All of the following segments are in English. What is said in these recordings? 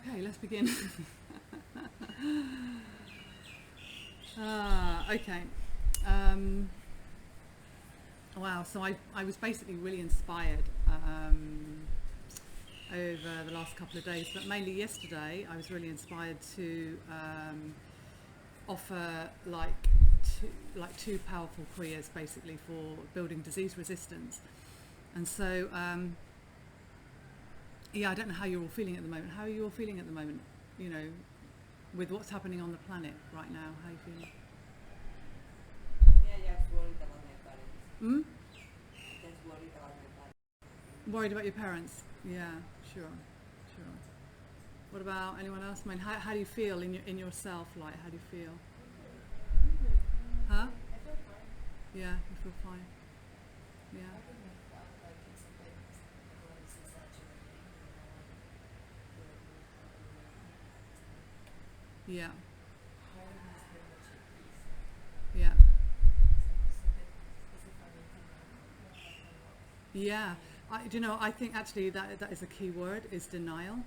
Okay, let's begin. Okay. Wow, so I was basically really inspired over the last couple of days, but mainly yesterday I was really inspired to offer two powerful Kriyas basically for building disease resistance. And so yeah, I don't know how you're all feeling at the moment. How are you all feeling at the moment? You know, with what's happening on the planet right now, how are you feeling? Yeah, just worried about my parents. Just worried about my parents. Worried about your parents? Yeah, sure. What about anyone else? I mean, how do you feel in yourself? Like, how do you feel? Huh? I feel fine. Yeah, you feel fine. Yeah. I think my felt like it's a bit everyone is exaggerating, Yeah. Hearing is very much at peace. Yeah. It's a funny thing. Yeah. I think actually that is a key word, is denial.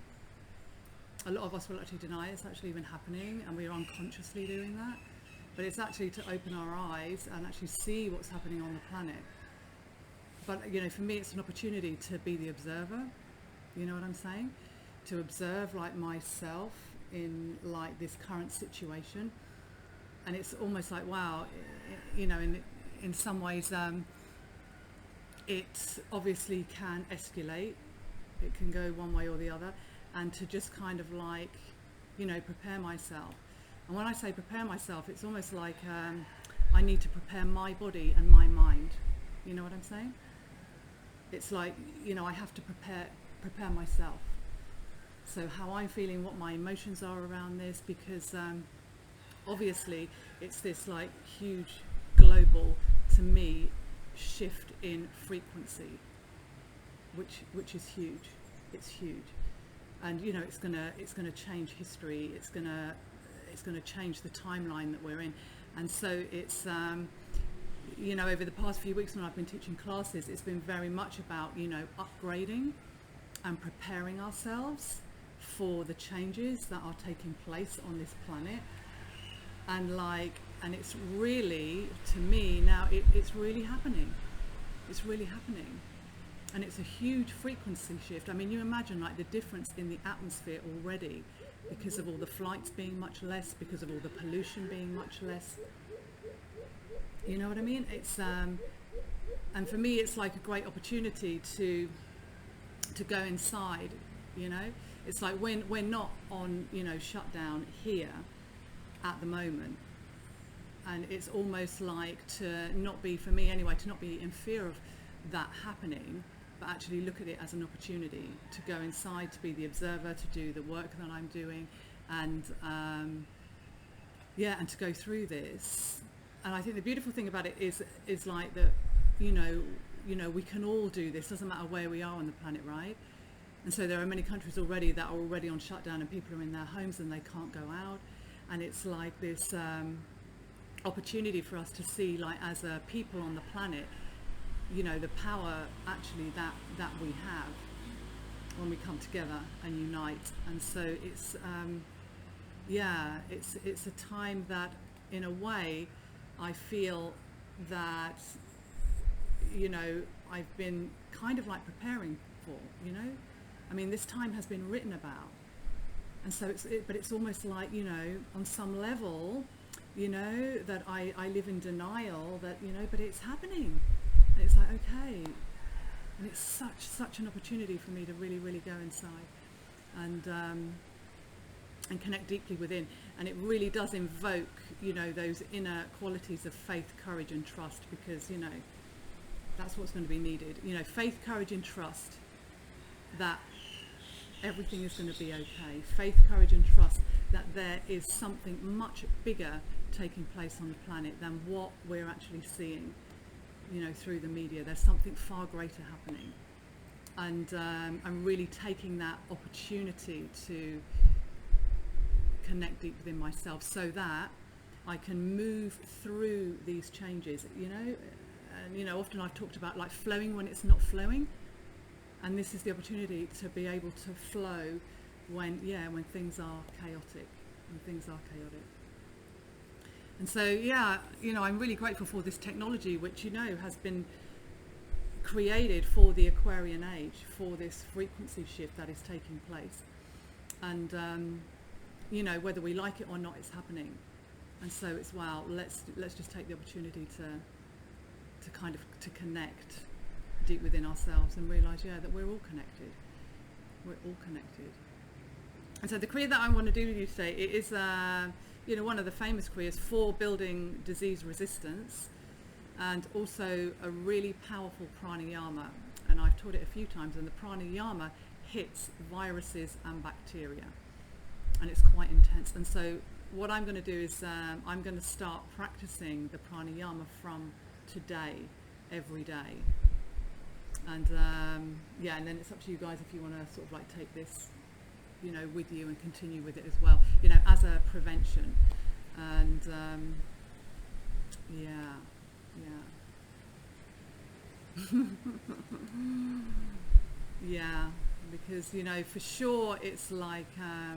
A lot of us will actually deny it's actually even happening, and we are unconsciously doing that. But it's actually to open our eyes and actually see what's happening on the planet. But for me, it's an opportunity to be the observer. You know what I'm saying? To observe like myself in like this current situation, and it's almost like, wow, in some ways it obviously can escalate. It can go one way or the other, and to just kind of like prepare myself. And when I say prepare myself, it's almost like I need to prepare my body and my mind. You know what I'm saying? It's like I have to prepare myself. So how I'm feeling, what my emotions are around this, because obviously it's this like huge global, to me, shift in frequency, which is huge. It's huge, and it's gonna change history. It's gonna change the timeline that we're in, and so it's over the past few weeks when I've been teaching classes, it's been very much about upgrading and preparing ourselves for the changes that are taking place on this planet. And it's really, to me now, it's really happening. It's really happening. And it's a huge frequency shift. I mean, you imagine like the difference in the atmosphere already, because of all the flights being much less, because of all the pollution being much less. You know what I mean? It's and for me, it's like a great opportunity to go inside. It's like when we're not on shutdown here at the moment, and it's almost like to not be, for me anyway, to not be in fear of that happening, but actually look at it as an opportunity to go inside, to be the observer, to do the work that I'm doing, and and to go through this. And I think the beautiful thing about it is like that, we can all do this. Doesn't matter where we are on the planet, right? And so there are many countries already that are already on shutdown, and people are in their homes and they can't go out. And it's like this opportunity for us to see, like as a people on the planet, the power actually that we have when we come together and unite. And so it's it's a time that, in a way, I feel that I've been kind of like preparing for. I mean, this time has been written about, and so but it's almost like on some level, that I live in denial that but it's happening. And it's like, okay, and it's such an opportunity for me to really, really go inside and connect deeply within. And it really does invoke, those inner qualities of faith, courage and trust, because, that's what's going to be needed. Faith, courage and trust that everything is going to be okay. Faith, courage and trust that there is something much bigger taking place on the planet than what we're actually seeing. Through the media, there's something far greater happening, and I'm really taking that opportunity to connect deep within myself, so that I can move through these changes. And often I've talked about like flowing when it's not flowing, and this is the opportunity to be able to flow when things are chaotic, And so, yeah, I'm really grateful for this technology, which, has been created for the Aquarian age, for this frequency shift that is taking place. And, whether we like it or not, it's happening. And so it's, wow, let's just take the opportunity to connect deep within ourselves and realize, that we're all connected. And so the Kriya that I want to do with you today, it is, one of the famous Kriyas for building disease resistance, and also a really powerful pranayama. And I've taught it a few times, and the pranayama hits viruses and bacteria, and it's quite intense. And so what I'm going to do is I'm going to start practicing the pranayama from today, every day. And and then it's up to you guys if you want to sort of like take this, with you and continue with it as well, as a prevention. And because for sure it's like I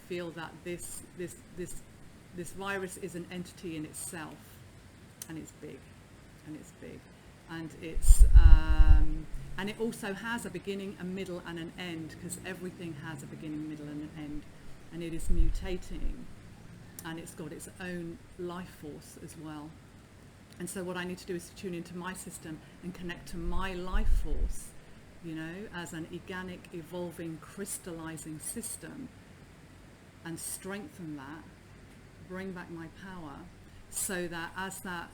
feel that this virus is an entity in itself, and it's big, and it also has a beginning, a middle, and an end, because everything has a beginning, middle, and an end, and it is mutating, and it's got its own life force as well. And so what I need to do is tune into my system and connect to my life force, as an organic, evolving, crystallizing system, and strengthen that, bring back my power, so that as that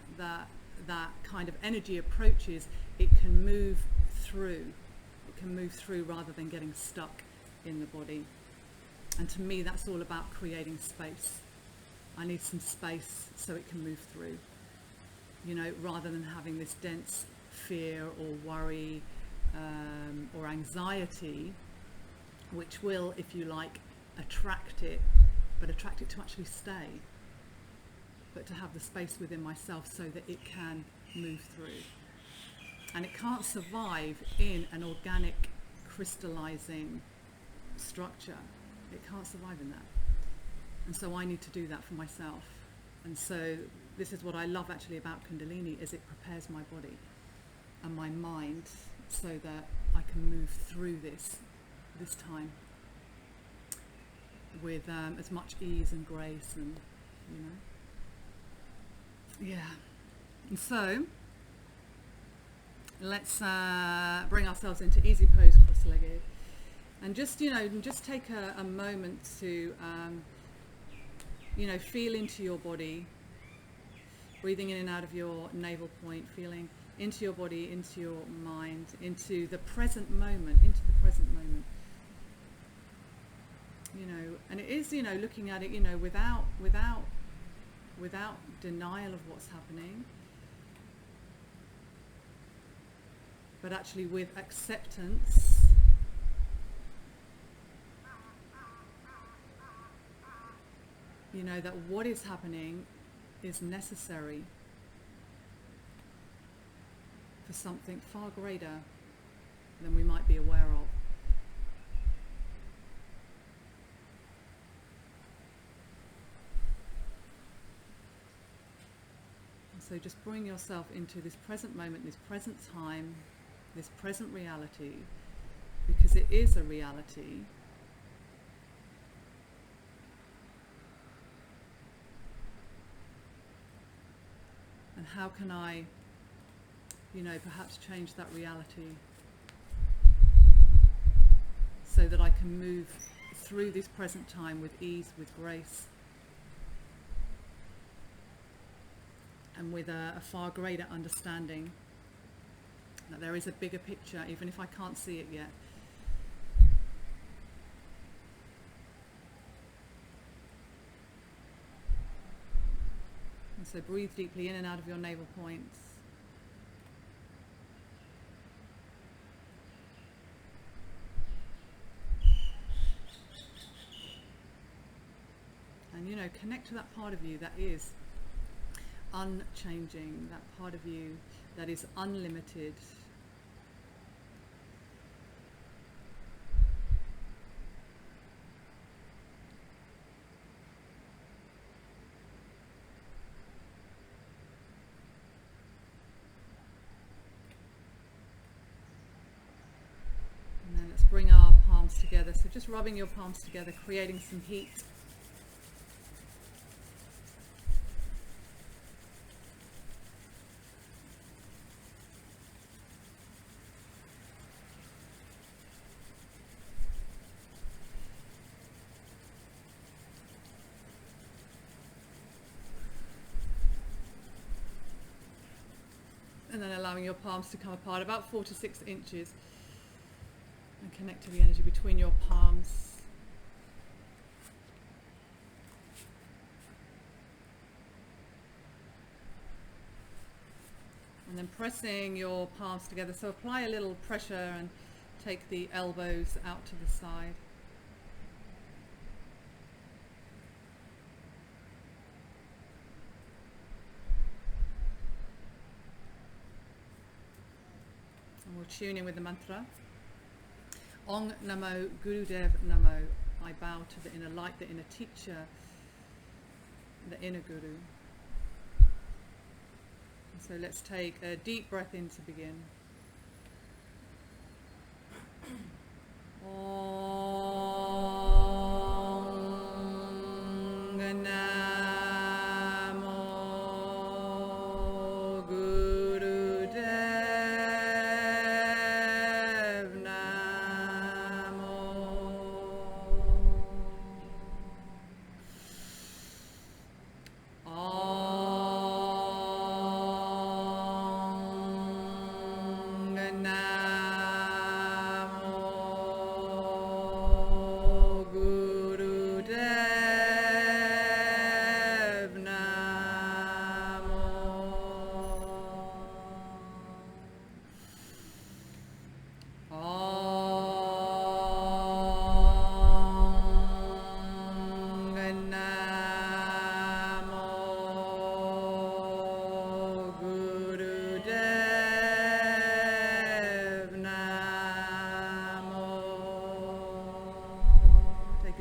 kind of energy approaches, it can move through. Rather than getting stuck in the body. And to me, that's all about creating space. I need some space so it can move through, rather than having this dense fear or worry or anxiety, which will, if you like, attract it to actually stay, but to have the space within myself so that it can move through. And it can't survive in an organic, crystallizing structure. It can't survive in that. And so I need to do that for myself. And so this is what I love actually about Kundalini, is it prepares my body and my mind so that I can move through this time with as much ease and grace, and And so let's bring ourselves into easy pose, cross-legged, and just take a moment to feel into your body, breathing in and out of your navel point, feeling into your body, into your mind, into the present moment, and it is looking at it without denial of what's happening, but actually with acceptance, that what is happening is necessary for something far greater than we might be aware of. And so just bring yourself into this present moment, this present time, this present reality, because it is a reality. And how can I, perhaps change that reality so that I can move through this present time with ease, with grace, and with a far greater understanding that there is a bigger picture, even if I can't see it yet. And so breathe deeply in and out of your navel points. And connect to that part of you that is unchanging, that part of you that is unlimited. palms together. So just rubbing your palms together, creating some heat. And then allowing your palms to come apart about 4 to 6 inches and connect to the energy between your palms. And then pressing your palms together. So apply a little pressure and take the elbows out to the side. And we'll tune in with the mantra. Ong Namo Gurudev Namo. I bow to the inner light, the inner teacher, the inner guru. So let's take a deep breath in to begin. Om Namo Gurudev Namo.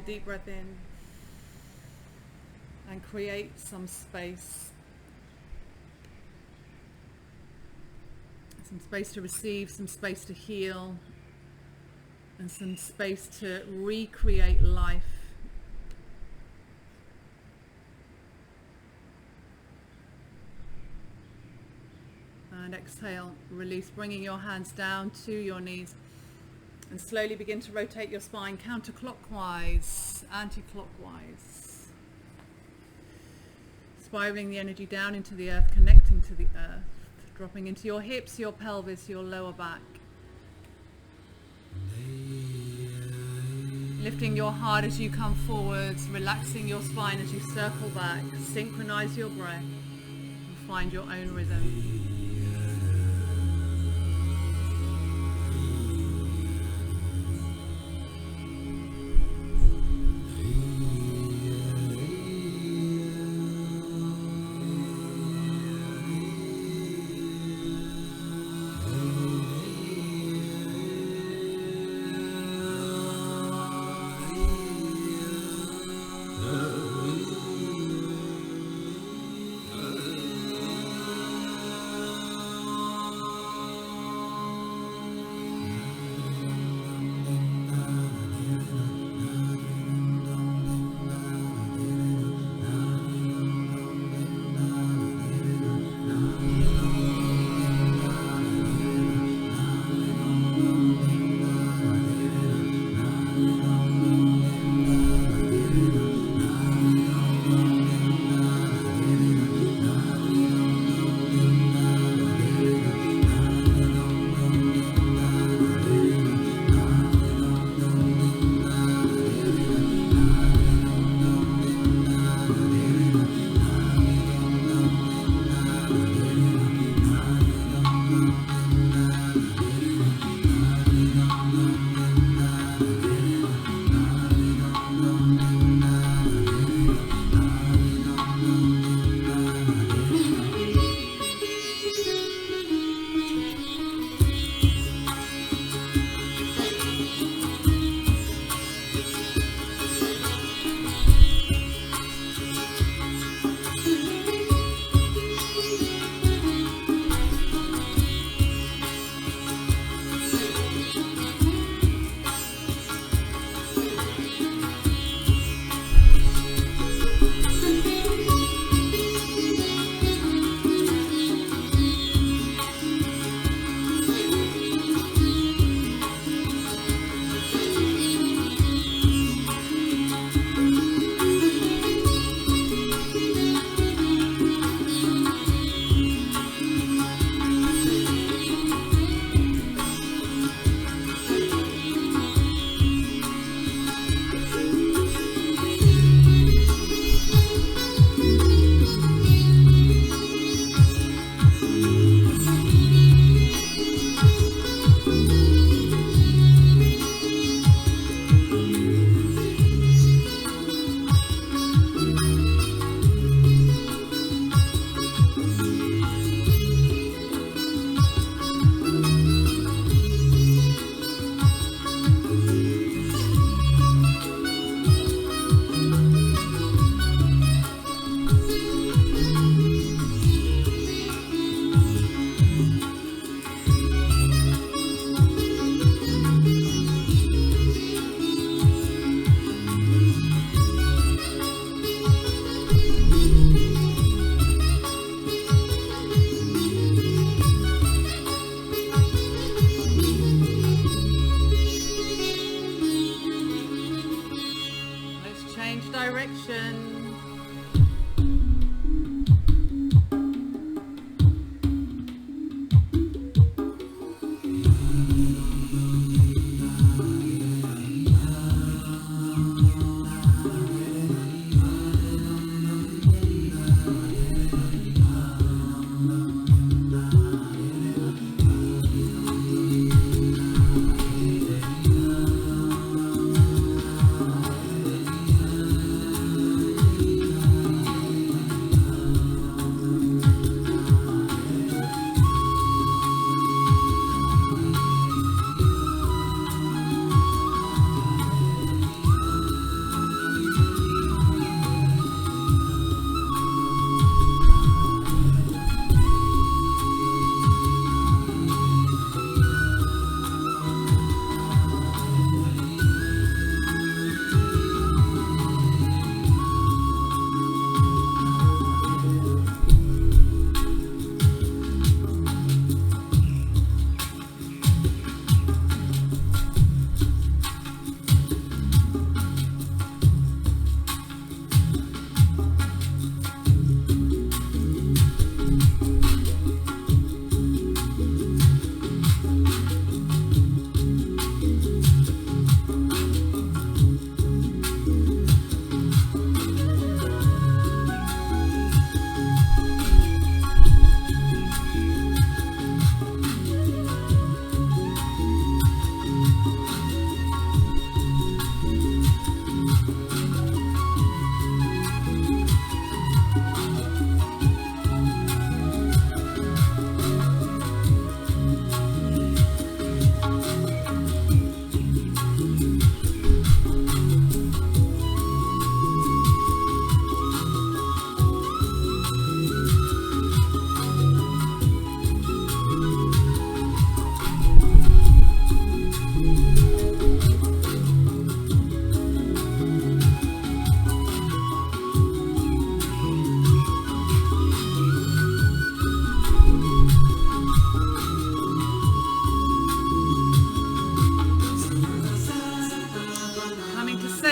Deep breath in and create some space to receive, some space to heal, and some space to recreate life. And exhale, release, bringing your hands down to your knees. And slowly begin to rotate your spine counterclockwise, anti-clockwise. Spiraling the energy down into the earth, connecting to the earth. Dropping into your hips, your pelvis, your lower back. Lifting your heart as you come forwards, relaxing your spine as you circle back. Synchronize your breath and find your own rhythm.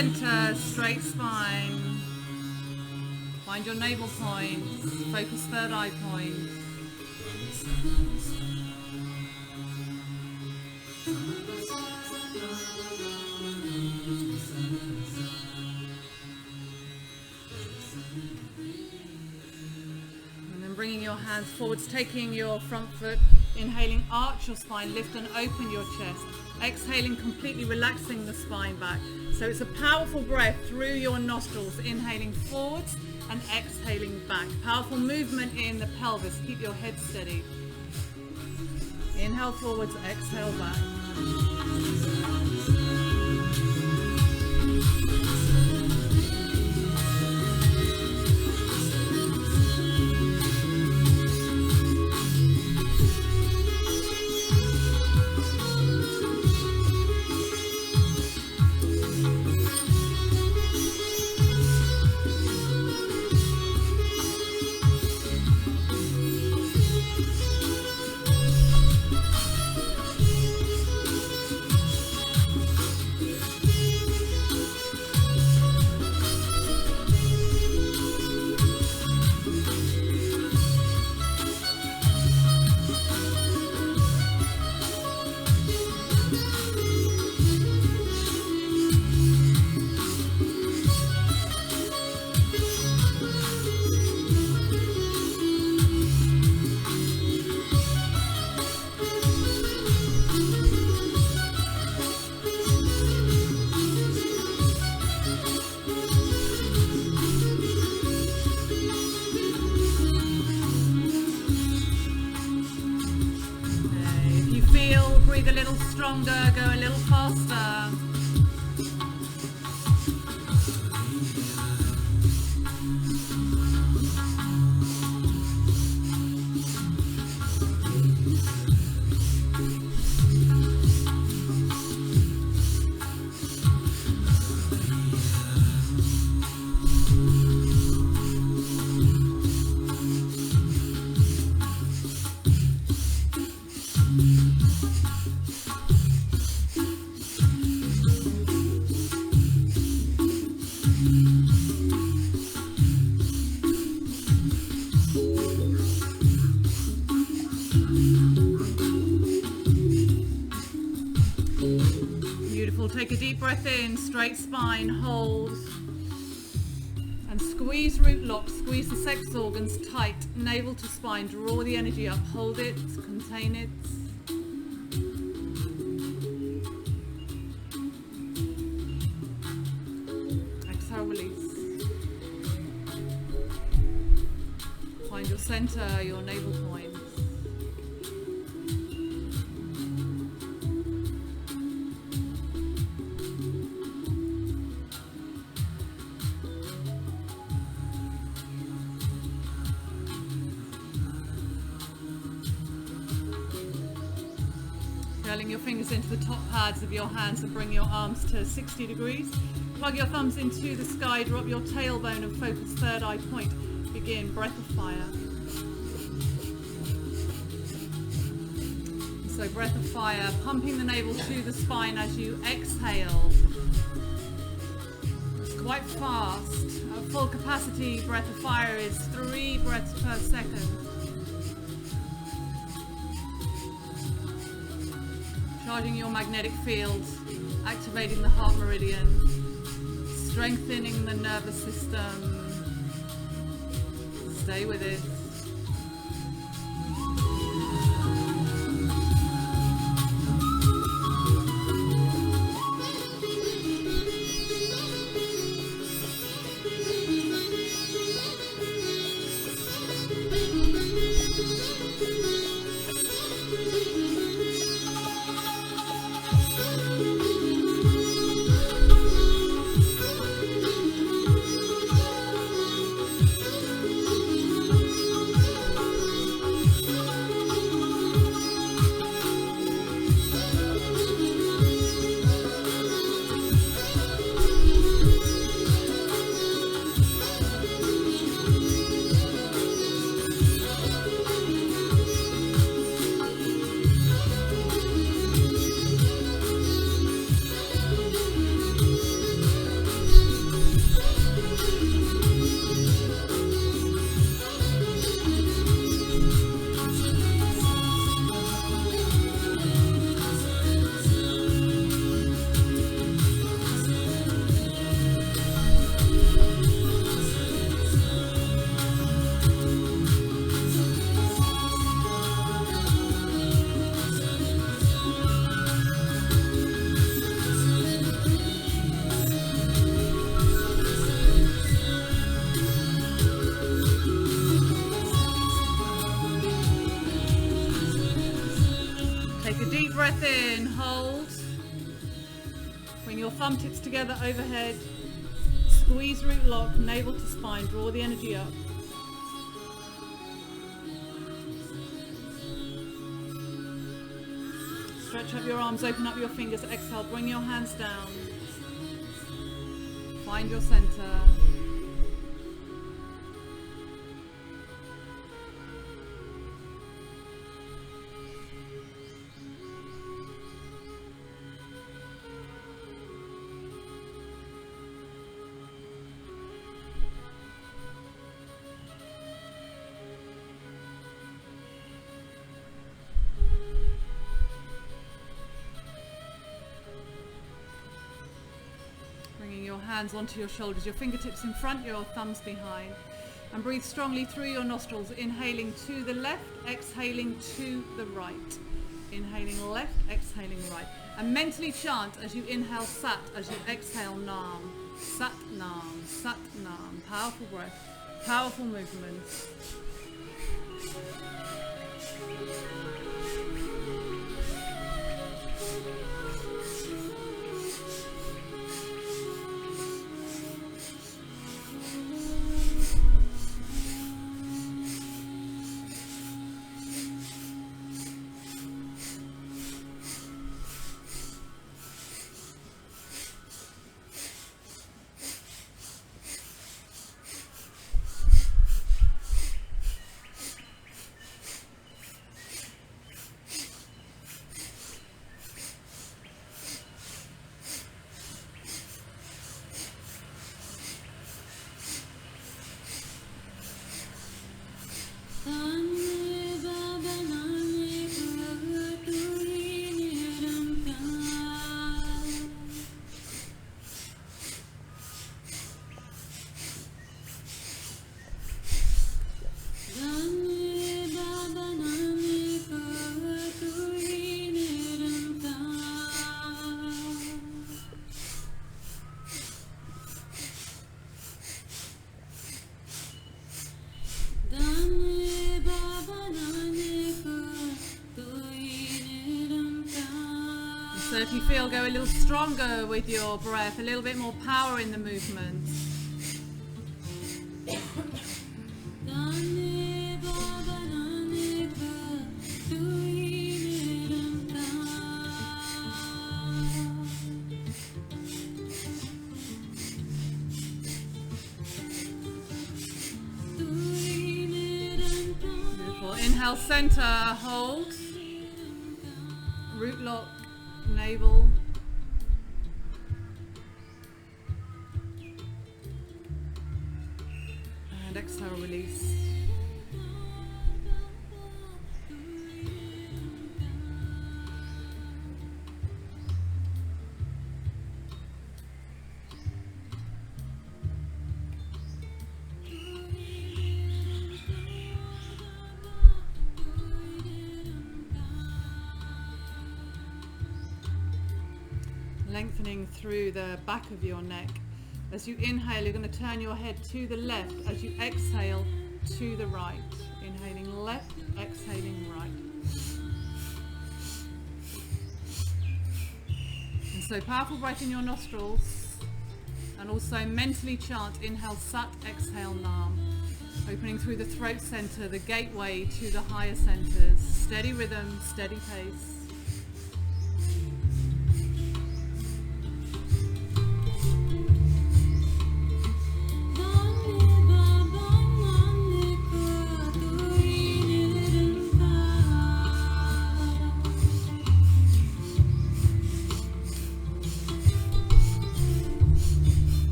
center, straight spine. Find your navel point. Focus third eye point. And then bringing your hands forwards, taking your front foot, inhaling, arch your spine, lift and open your chest. Exhaling, completely relaxing the spine back. So it's a powerful breath through your nostrils, inhaling forwards and exhaling back. Powerful movement in the pelvis. Keep your head steady. Inhale forwards, exhale back. Breathe a little stronger, go a little faster. Take a deep breath in, straight spine, hold. And squeeze root lock, squeeze the sex organs tight, navel to spine, draw the energy up, hold it, contain it. Exhale, release. Find your center, your navel point. Curling your fingers into the top pads of your hands and bring your arms to 60 degrees. Plug your thumbs into the sky, drop your tailbone and focus third eye point. Begin, breath of fire. So breath of fire, pumping the navel to the spine as you exhale. It's quite fast. At full capacity, breath of fire is 3 breaths per second. Charging your magnetic field, activating the heart meridian, strengthening the nervous system. Stay with it. hold. Bring your thumb tips together overhead. Squeeze root lock, navel to spine. Draw the energy up. Stretch up your arms, open up your fingers. Exhale, bring your hands down. Find your center. Bringing your hands onto your shoulders, your fingertips in front, your thumbs behind. And breathe strongly through your nostrils, inhaling to the left, exhaling to the right. Inhaling left, exhaling right. And mentally chant as you inhale Sat, as you exhale Nam. Sat Nam, Sat Nam. Powerful breath, powerful movements. So if you feel, go a little stronger with your breath, a little bit more power in the movement. Beautiful. Inhale, center, hold. Root lock. Navel. And exhale, release. Lengthening through the back of your neck. As you inhale, you're going to turn your head to the left. As you exhale, to the right. Inhaling left, exhaling right. And so powerful breath in your nostrils. And also mentally chant, inhale Sat, exhale Nam. Opening through the throat center, the gateway to the higher centers. Steady rhythm, steady pace.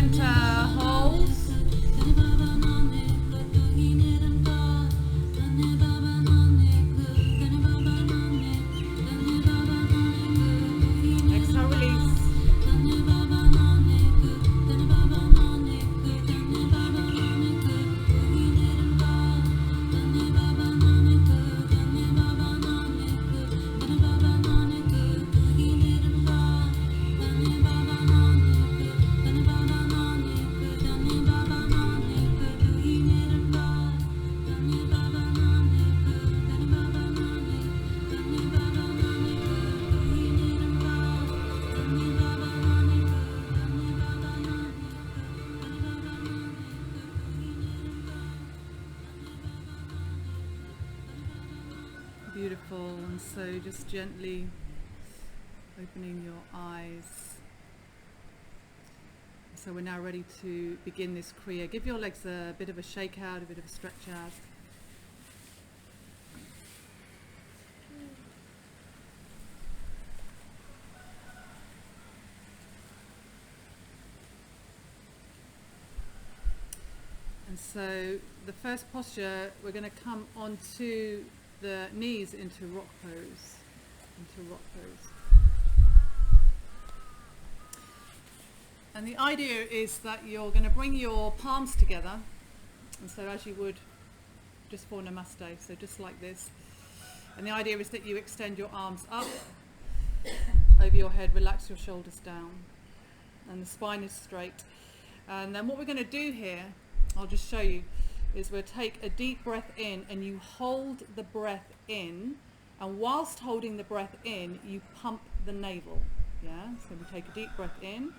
center, hold. Exhale, release. Beautiful. And so just gently opening your eyes. So we're now ready to begin this Kriya. Give your legs a bit of a shake out, a bit of a stretch out. And so the first posture, we're going to come onto the knees into rock pose. Into rock pose. And the idea is that you're going to bring your palms together. And so as you would just for Namaste, so just like this. And the idea is that you extend your arms up over your head, relax your shoulders down. And the spine is straight. And then what we're going to do here, I'll just show you, is we'll take a deep breath in and you hold the breath in, and whilst holding the breath in you pump the navel. Yeah, so we take a deep breath in,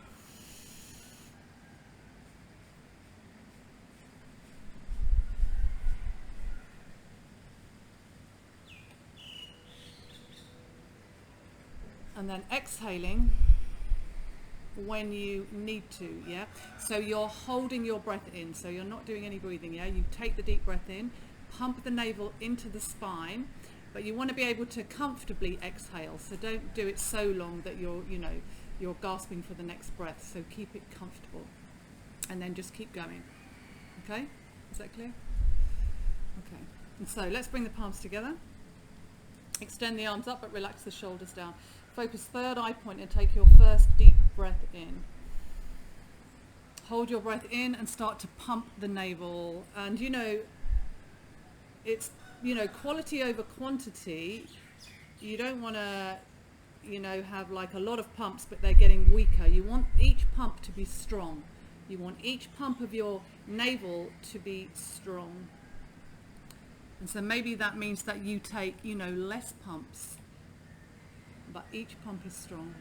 and then exhaling when you need to. Yeah, so you're holding your breath in, so you're not doing any breathing. Yeah, you take the deep breath in, pump the navel into the spine, but you want to be able to comfortably exhale, so don't do it so long that you're gasping for the next breath. So keep it comfortable and then just keep going. Okay, is that clear? Okay, and so let's bring the palms together, extend the arms up but relax the shoulders down. Focus third eye point and take your first deep breath in. Hold your breath in and start to pump the navel. And it's quality over quantity. You don't want to have like a lot of pumps but they're getting weaker. You want each pump to be strong. You want each pump of your navel to be strong. And so maybe that means that you take less pumps, but each pump is strong.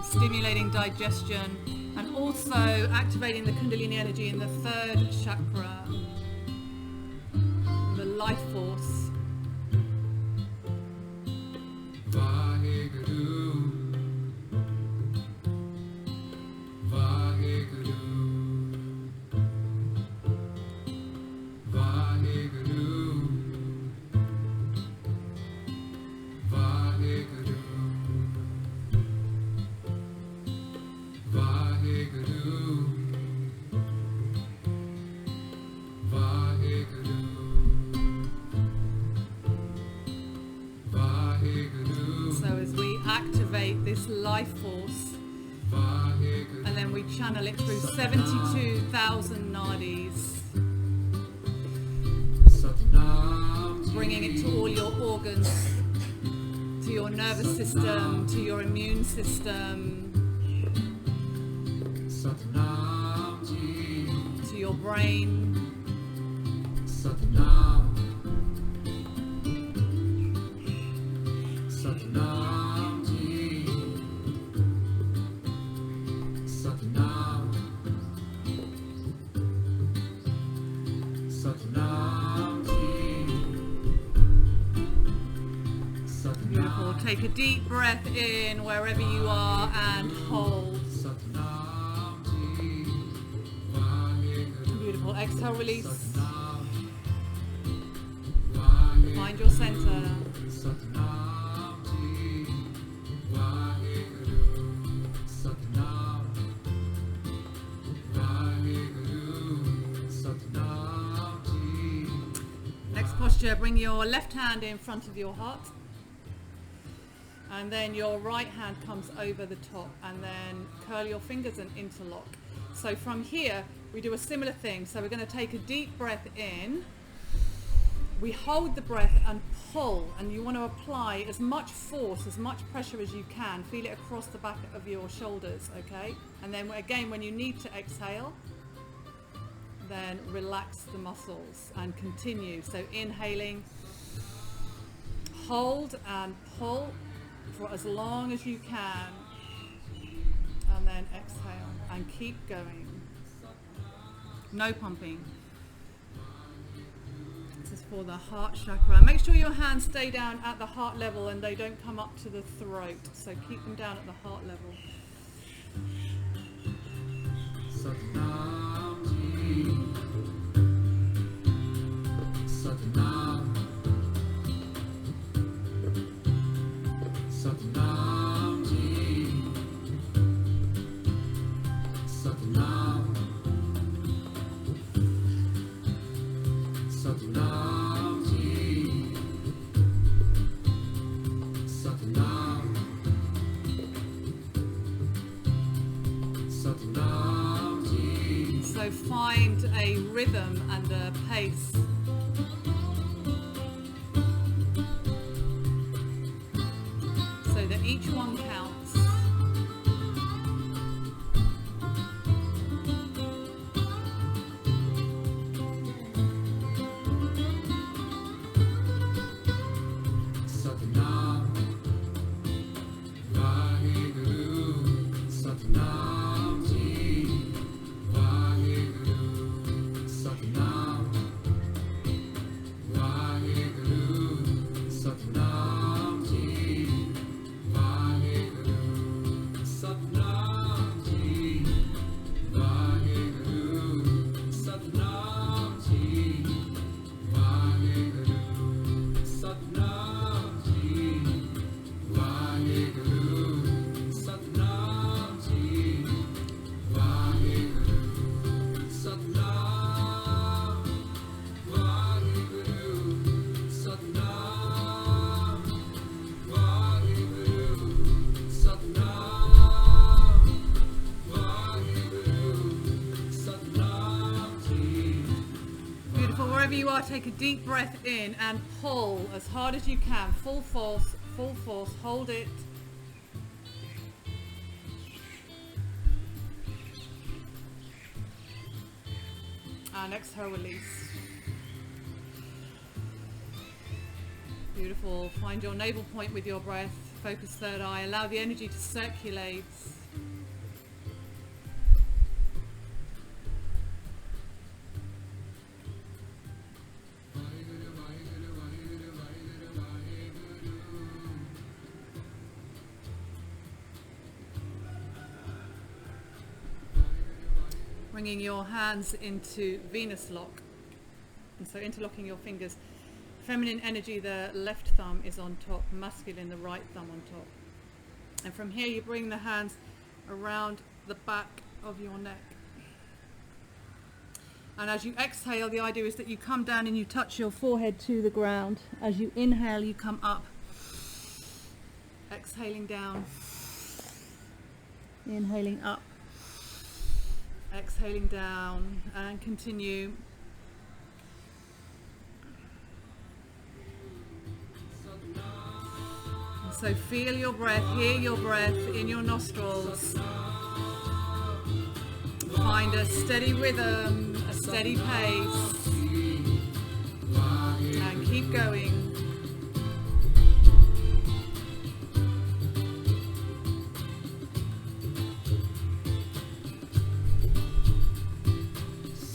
So stimulating digestion, and also activating the Kundalini energy in the third chakra, the life force. Vaheguru, Vaheguru, Vaheguru, Vaheguru. So as we activate this life force, and then we channel it through 72,000 nadis, bringing it to all your organs, to your nervous system, to your immune system, to your brain, take a deep breath in wherever you are and hold. Beautiful. Exhale, release. Find your center. Next posture, bring your left hand in front of your heart. And then your right hand comes over the top, and then curl your fingers and interlock. So from here, we do a similar thing. So we're going to take a deep breath in. We hold the breath and pull, and you want to apply as much force, as much pressure as you can. Feel it across the back of your shoulders, okay? And then again, when you need to exhale, then relax the muscles and continue. So inhaling, hold and pull for as long as you can, and then exhale and keep going. No pumping. This is for the heart chakra. Make sure your hands stay down at the heart level and they don't come up to the throat. So keep them down at the heart level. So find a rhythm and a pace. So that each one counts. Wherever you are, take a deep breath in and pull as hard as you can. Full force, hold it. And exhale, release. Beautiful. Find your navel point with your breath. Focus third eye. Allow the energy to circulate. Bringing your hands into Venus lock, and so interlocking your fingers. Feminine energy, the left thumb is on top, masculine, the right thumb on top. And from here you bring the hands around the back of your neck. And as you exhale, the idea is that you come down and you touch your forehead to the ground. As you inhale, you come up. Exhaling down. Inhaling up. Exhaling down, and continue. And so feel your breath, hear your breath in your nostrils. Find a steady rhythm, a steady pace, and keep going.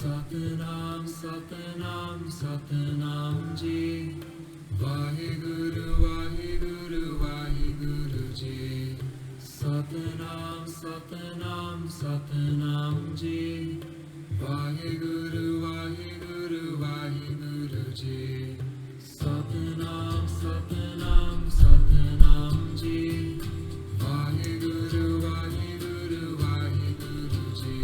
Satnam, Satnam, Satnam Ji, Vaheguru, Vaheguru, Vaheguru Ji. Satnam, Satnam, Satnam Ji. Vaheguru, Vaheguru, Vaheguru Ji. Satnam, Satnam, Satnam Ji. Vaheguru, Vaheguru, Vaheguru Ji.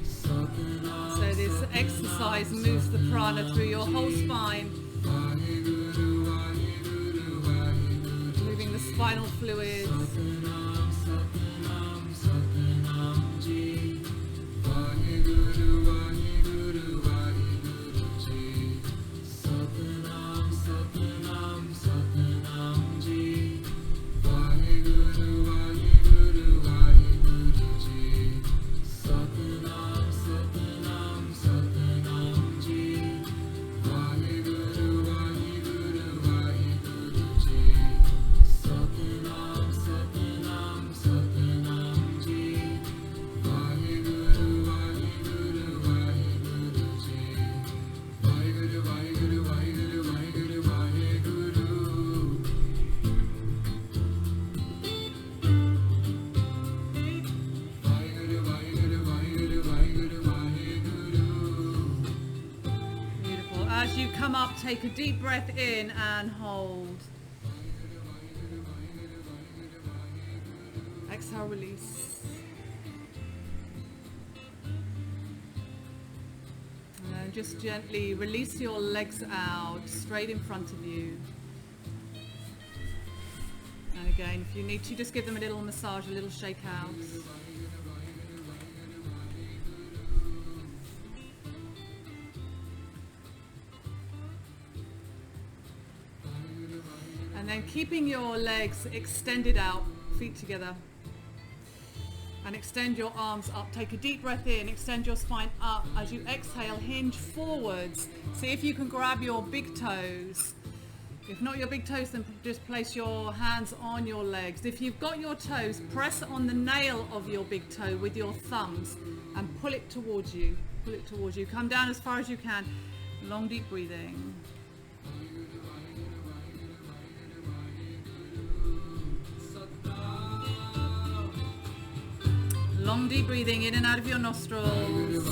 Satnam. So this exercise moves the prana through your whole spine, Vaheguru, Vaheguru, Vaheguru. moving the spinal fluids. Satnam, Satnam, Satnam Ji. Vaheguru, Vaheguru, Vaheguru Ji. Satnam, Satnam, Satnam Ji. Vaheguru, Vaheguru, Vaheguru Ji. Satnam, Satnam, Satnam Ji. Vaheguru, Vaheguru, Vaheguru Ji. Satnam, Satnam, Satnam Ji. Vaheguru, Vaheguru, Vaheguru Ji. Vaheguru, Vaheguru, Vaheguru, Vaheguru, Vaheguru. Vaheguru, Vaheguru, Vaheguru, Vaheguru, Vaheguru. Beautiful. As you come up, take a deep breath in and hold. Exhale, release. And then just gently release your legs out, straight in front of you. And again, if you need to, just give them a little massage, a little shake out. And then keeping your legs extended out, feet together. And extend your arms up. Take a deep breath in, extend your spine up. As you exhale, hinge forwards. See if you can grab your big toes. If not your big toes, then just place your hands on your legs. If you've got your toes, press on the nail of your big toe with your thumbs and pull it towards you. Pull it towards you. Come down as far as you can. Long, deep breathing. Long, deep breathing in and out of your nostrils.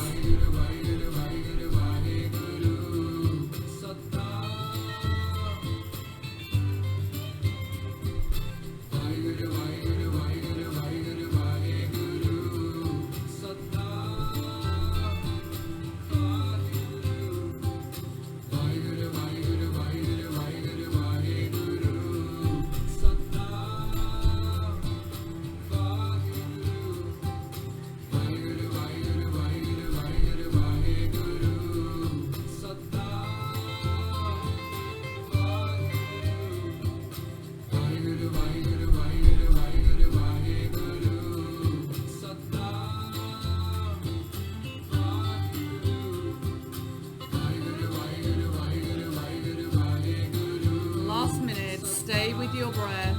Last minute, stay with your breath.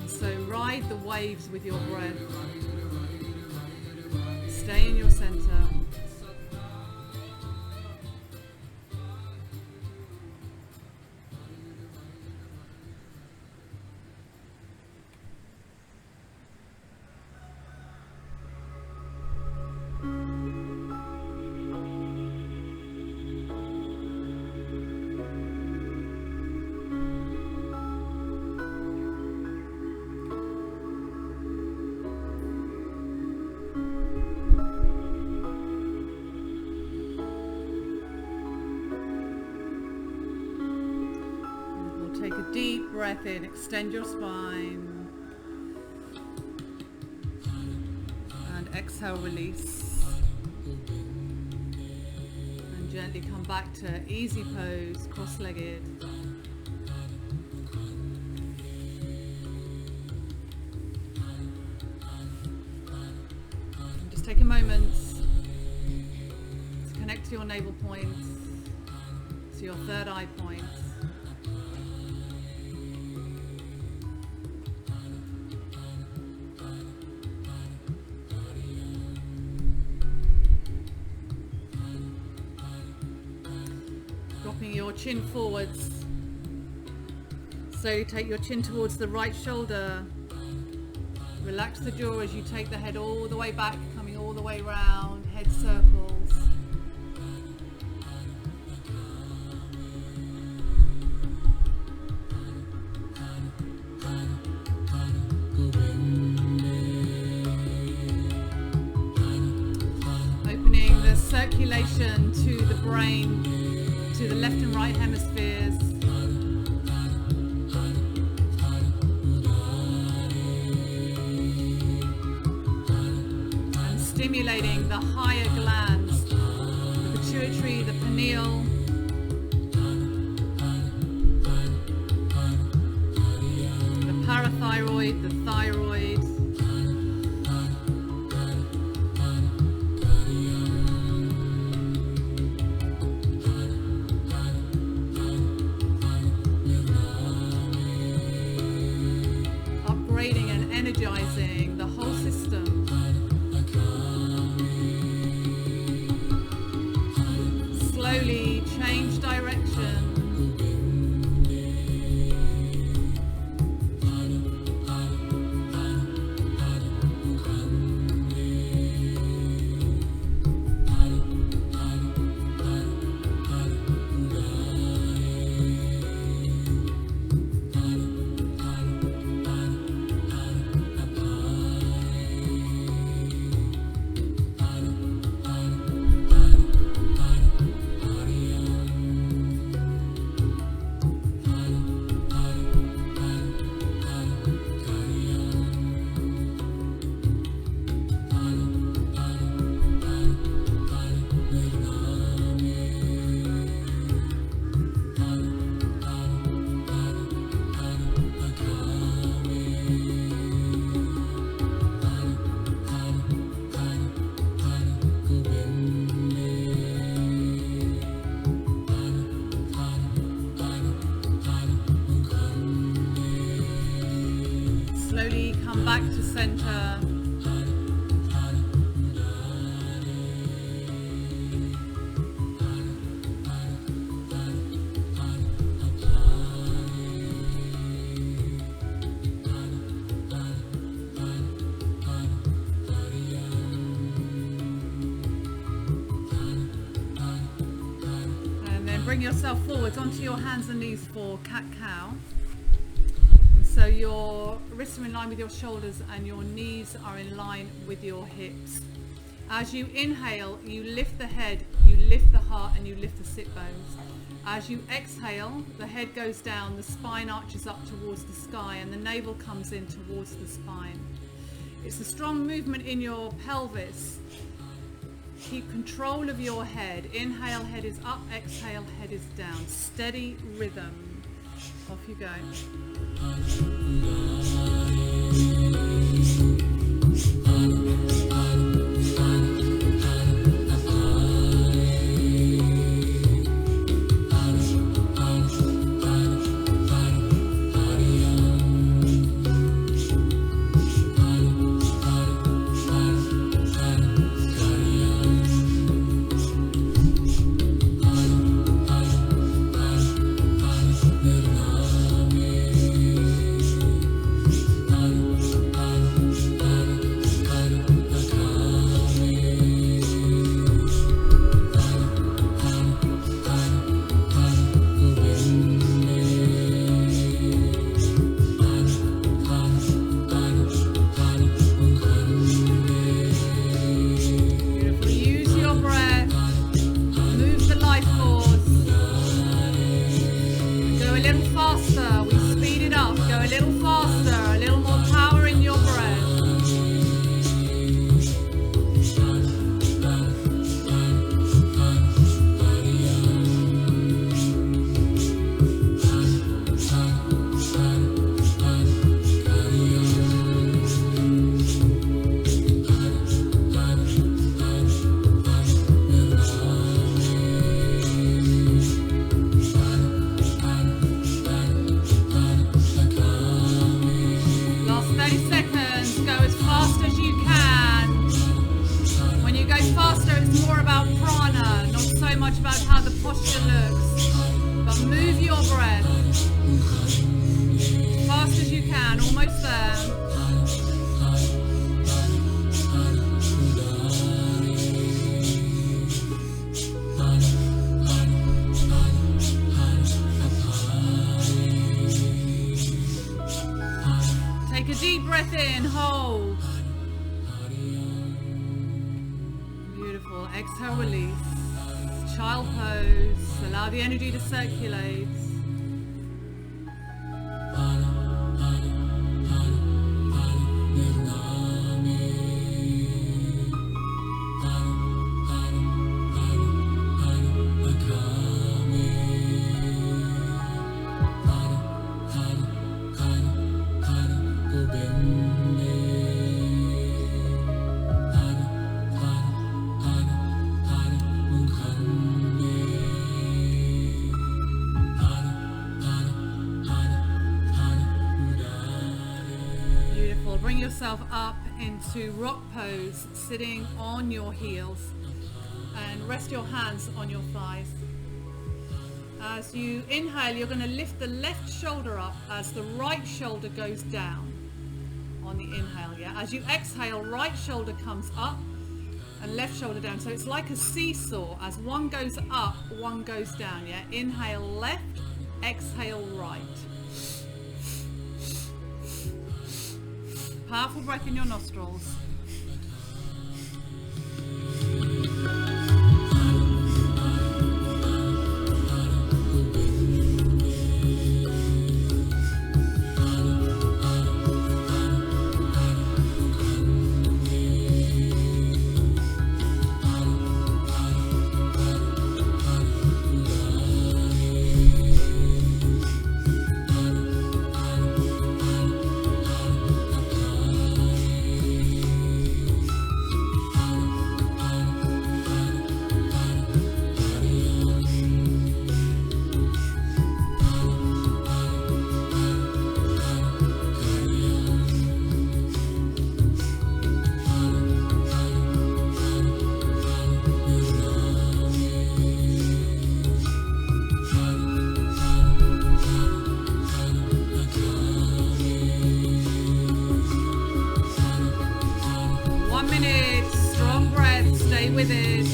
So ride the waves with your breath. Stay in your center. Take a deep breath in, extend your spine, and exhale, release. And gently come back to easy pose, cross-legged. And just take a moment to connect to your navel point, to your third eye point. chin forwards. Slowly take your chin towards the right shoulder. Relax the jaw as you take the head all the way back, coming all the way round, head circles. Opening the circulation to the brain, to the left and right hemispheres. And stimulating the higher glands, the pituitary, the pineal, the parathyroid, the thyroid. Upgrading and energizing the whole system. Slowly change direction. Slowly come back to center. And then bring yourself forwards onto your hands and knees for cat-cow. So your wrists are in line with your shoulders and your knees are in line with your hips. As you inhale, you lift the head, you lift the heart, and you lift the sit bones. As you exhale, the head goes down, the spine arches up towards the sky, and the navel comes in towards the spine. It's a strong movement in your pelvis. Keep control of your head. Inhale, head is up. Exhale, head is down. Steady rhythm. Off you go. much about how the posture looks, Move your breath. Fast as you can, almost there. Take a deep breath in, hold. Beautiful. Exhale, release. Child pose. Allow the energy to circulate. Bring yourself up into rock pose, sitting on your heels, and rest your hands on your thighs. As you inhale, you're going to lift the left shoulder up as the right shoulder goes down on the inhale. Yeah. As you exhale, right shoulder comes up and left shoulder down. So it's like a seesaw. As one goes up, one goes down. Yeah. Inhale left, exhale right. Powerful breath in your nostrils. With it.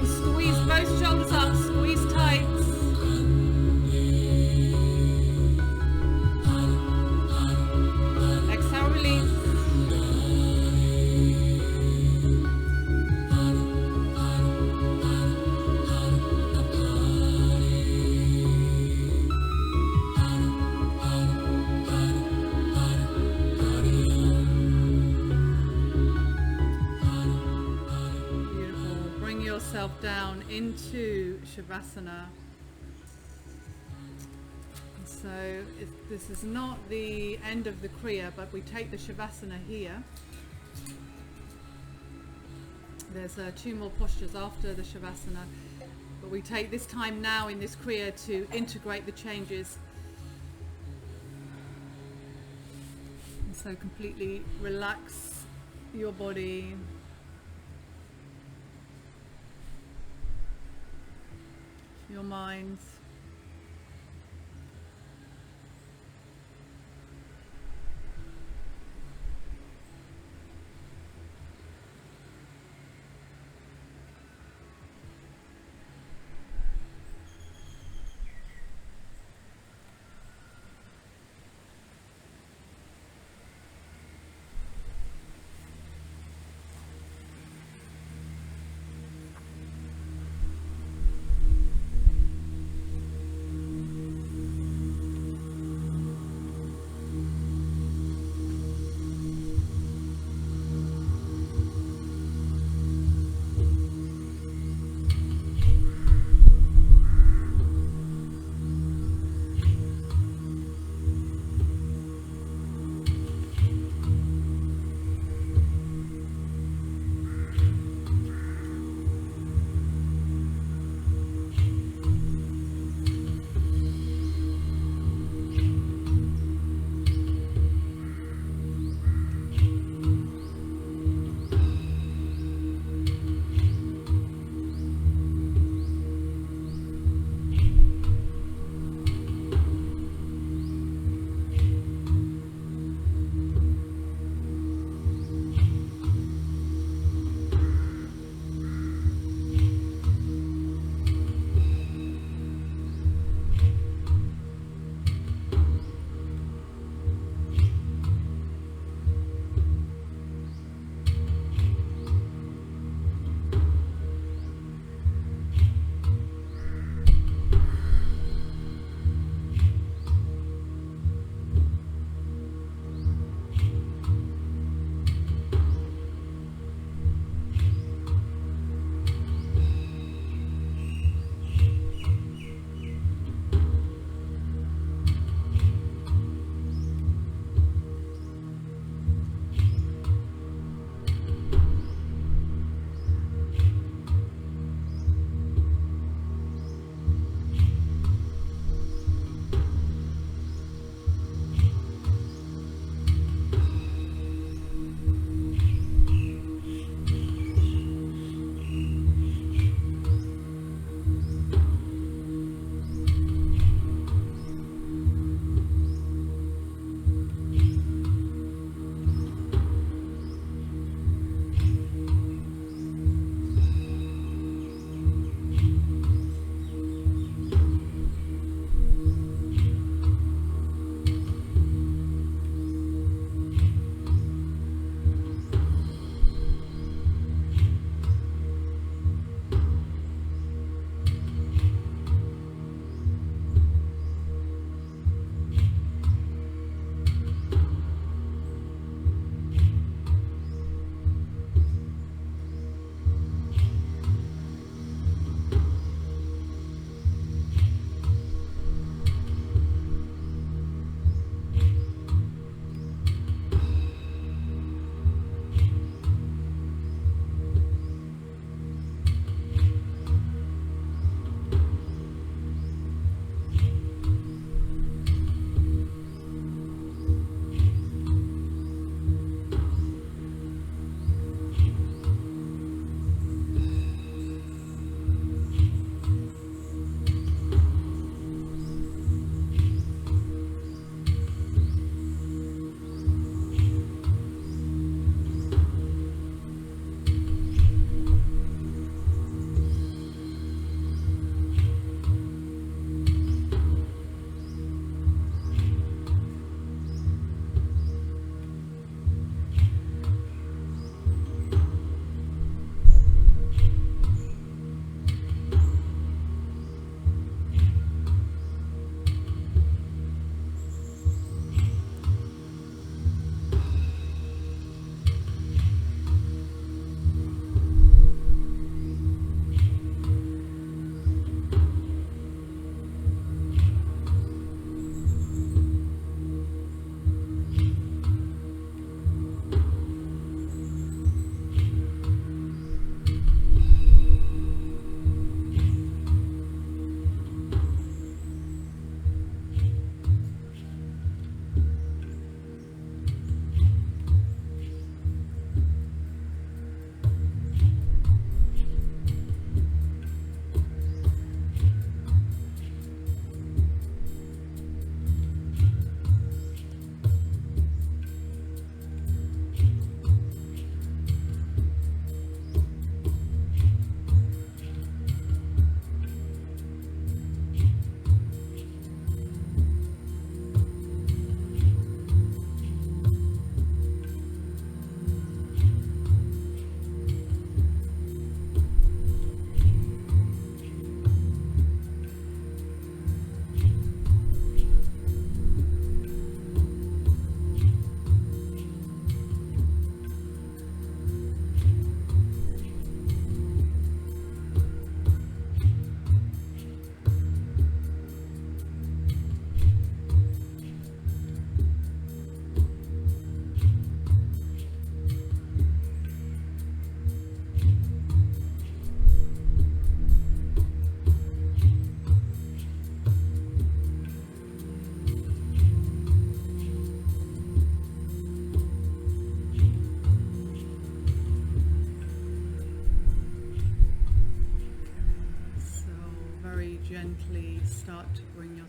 Squeeze both shoulders up, squeeze tight. Exhale, release. Down into Shavasana. So this is not the end of the Kriya, but we take the Shavasana here. There's 2 more postures after the Shavasana, but we take this time now in this Kriya to integrate the changes. And so completely relax your body. Your minds.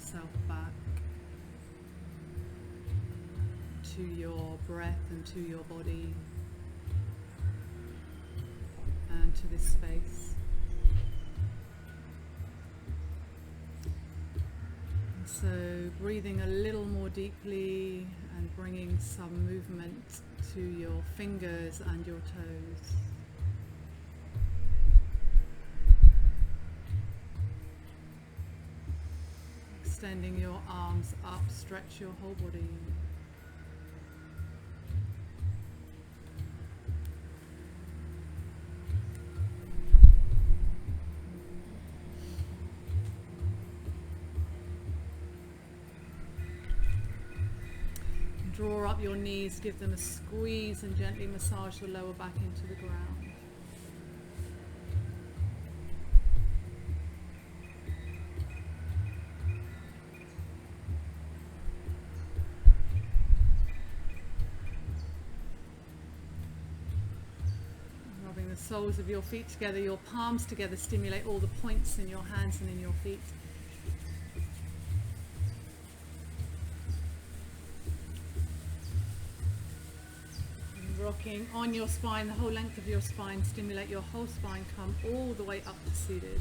yourself back to your breath and to your body and to this space. And so breathing a little more deeply and bringing some movement to your fingers and your toes. Extending your arms up, stretch your whole body. Draw up your knees, give them a squeeze and gently massage the lower back into the ground. Rubbing the soles of your feet together, your palms together, stimulate all the points in your hands and in your feet. Rocking on your spine, the whole length of your spine, stimulate your whole spine, come all the way up to seated.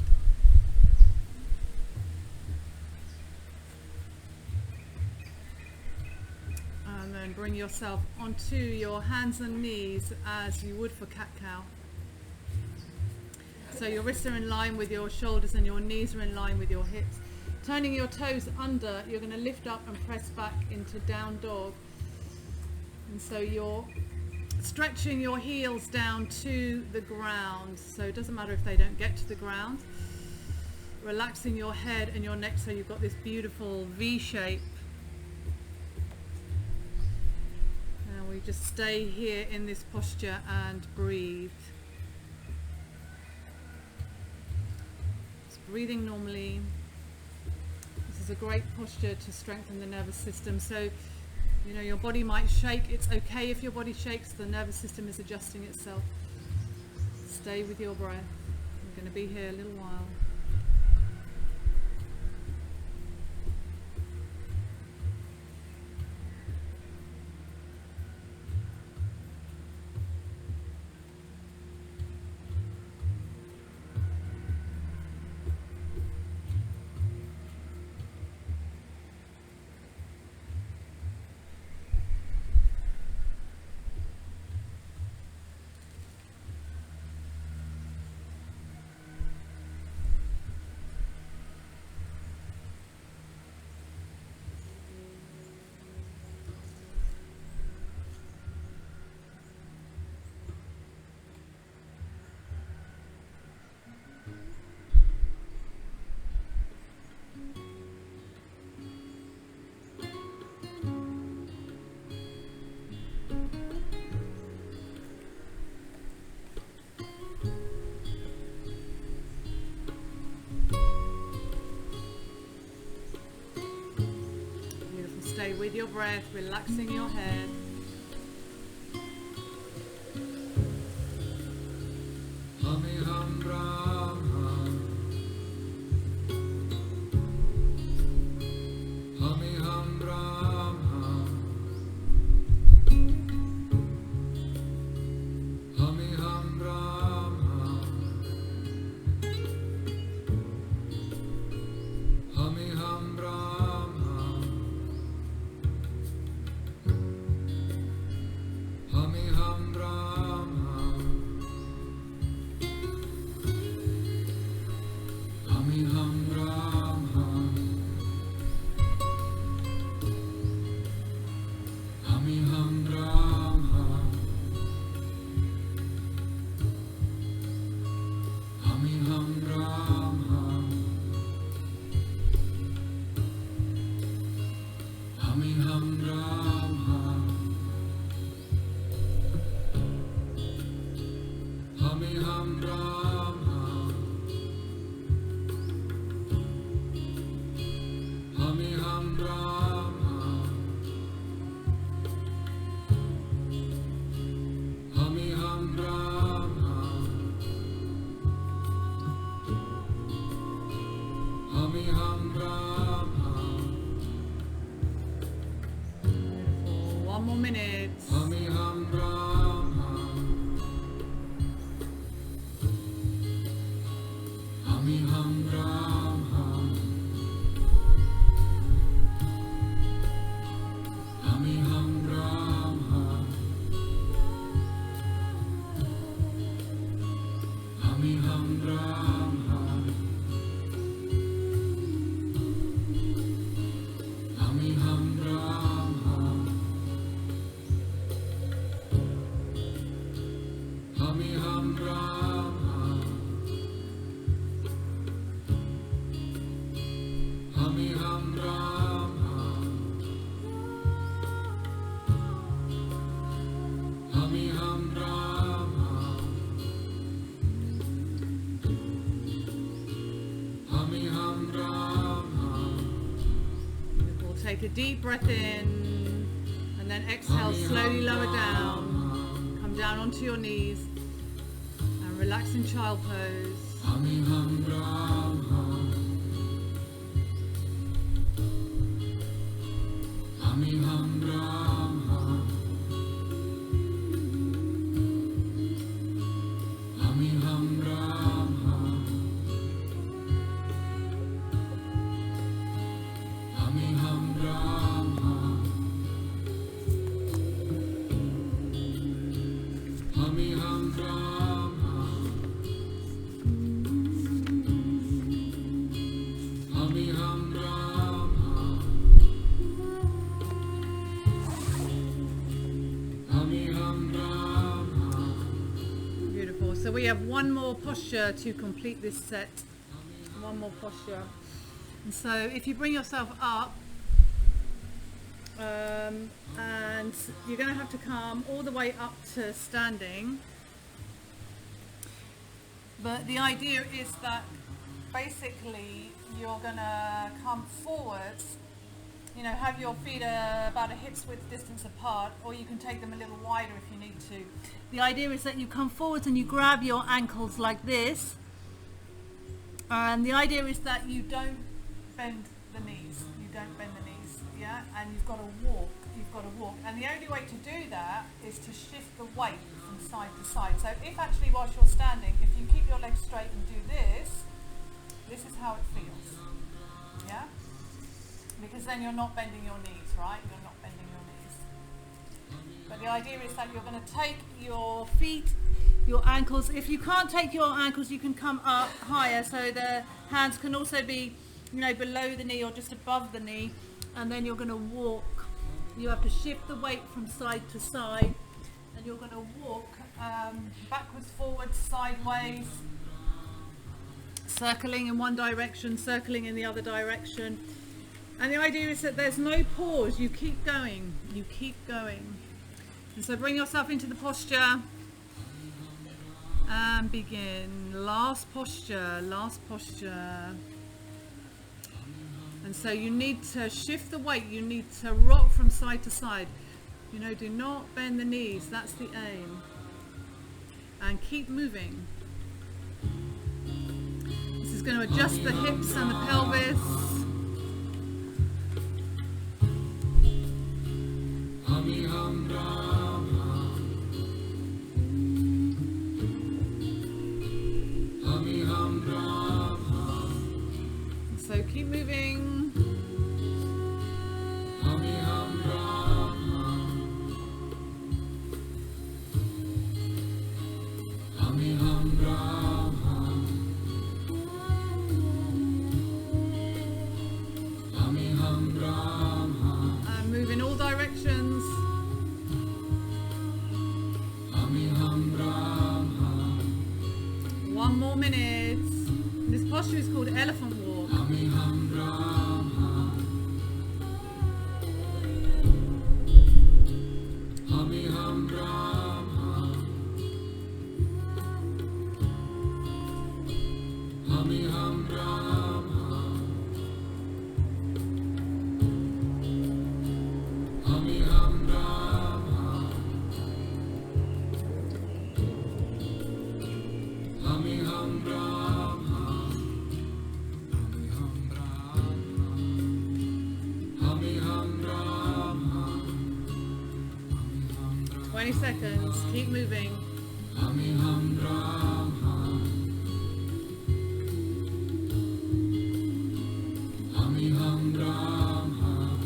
And then bring yourself onto your hands and knees as you would for cat-cow. So your wrists are in line with your shoulders and your knees are in line with your hips. Turning your toes under, you're going to lift up and press back into down dog. And so you're stretching your heels down to the ground, so it doesn't matter if they don't get to the ground. Relaxing your head and your neck so you've got this beautiful V shape. And we just stay here in this posture and breathe. Just breathing normally. This is a great posture to strengthen the nervous system. So you know, your body might shake. It's okay if your body shakes. The nervous system is adjusting itself. Stay with your breath. I'm going to be here a little while. Stay with your breath, relaxing your head. Hamiham Brahma, Hamiham Brahma, Hamiham Brahma, Hamiham Brahma. sides. Hami Ham Brahma. Hami Ham Brahma. Hami Ham Brahma. Hami Ham Brahma. Hami Ham Brahma. Hami Ham Brahma. Hami Ham Brahma. Hami Ham Brahma. Hami Ham Brahma. We'll take a deep breath in and then exhale, slowly lower down. Come down onto your knees and relax in child pose. Hami Ham Brahma. Hami Ham Brahma. Hami Ham Brahma. Hami Ham Brahma. Hami Ham Brahma. Hami Ham Brahma. Hami Ham Brahma. Beautiful. So we have one more posture to complete this set. One more posture. And so if you bring yourself up, and you're going to have to come all the way up to standing. But the idea is that basically you're going to come forwards, you know, have your feet about a hip's width distance apart, or you can take them a little wider if you need to. The idea is that you come forwards and you grab your ankles like this, and the idea is that you don't bend the knees. You don't bend the knees, yeah? And you've got to walk. You've got to walk. And the only way to do that is to shift the weight from side to side. So if actually whilst you're standing, if you keep your legs straight and do this, this is how it feels, yeah? Because then you're not bending your knees, right? You're not bending your knees. But the idea is that you're going to take your feet, your ankles. If you can't take your ankles, you can come up higher, so the hands can also be, you know, below the knee or just above the knee, and then you're going to walk. You have to shift the weight from side to side, and you're going to walk backwards, forwards, sideways, circling in one direction, circling in the other direction. And the idea is that there's no pause. You keep going. You keep going. And so bring yourself into the posture and begin. Last posture, last posture. And so you need to shift the weight. You need to rock from side to side. You know, do not bend the knees. That's the aim. And keep moving. This is going to adjust the hips and the pelvis. Hami Ham Brahma. Hami Ham Brahma. So keep moving. Hami Ham Brahma. Hami Ham Brahma. Hami Ham Brahma. And move in all directions. Hami Ham Brahma. 1 more minute. This posture is called elephant walk. Hami Ham Brahma. Hami Ham Brahma. Hami Ham Brahma. Hami Ham Brahma. Hami Ham Brahma. Hami Ham Brahma. 20 seconds. Keep moving. Hami hum ram hum. Hami hum ram hum.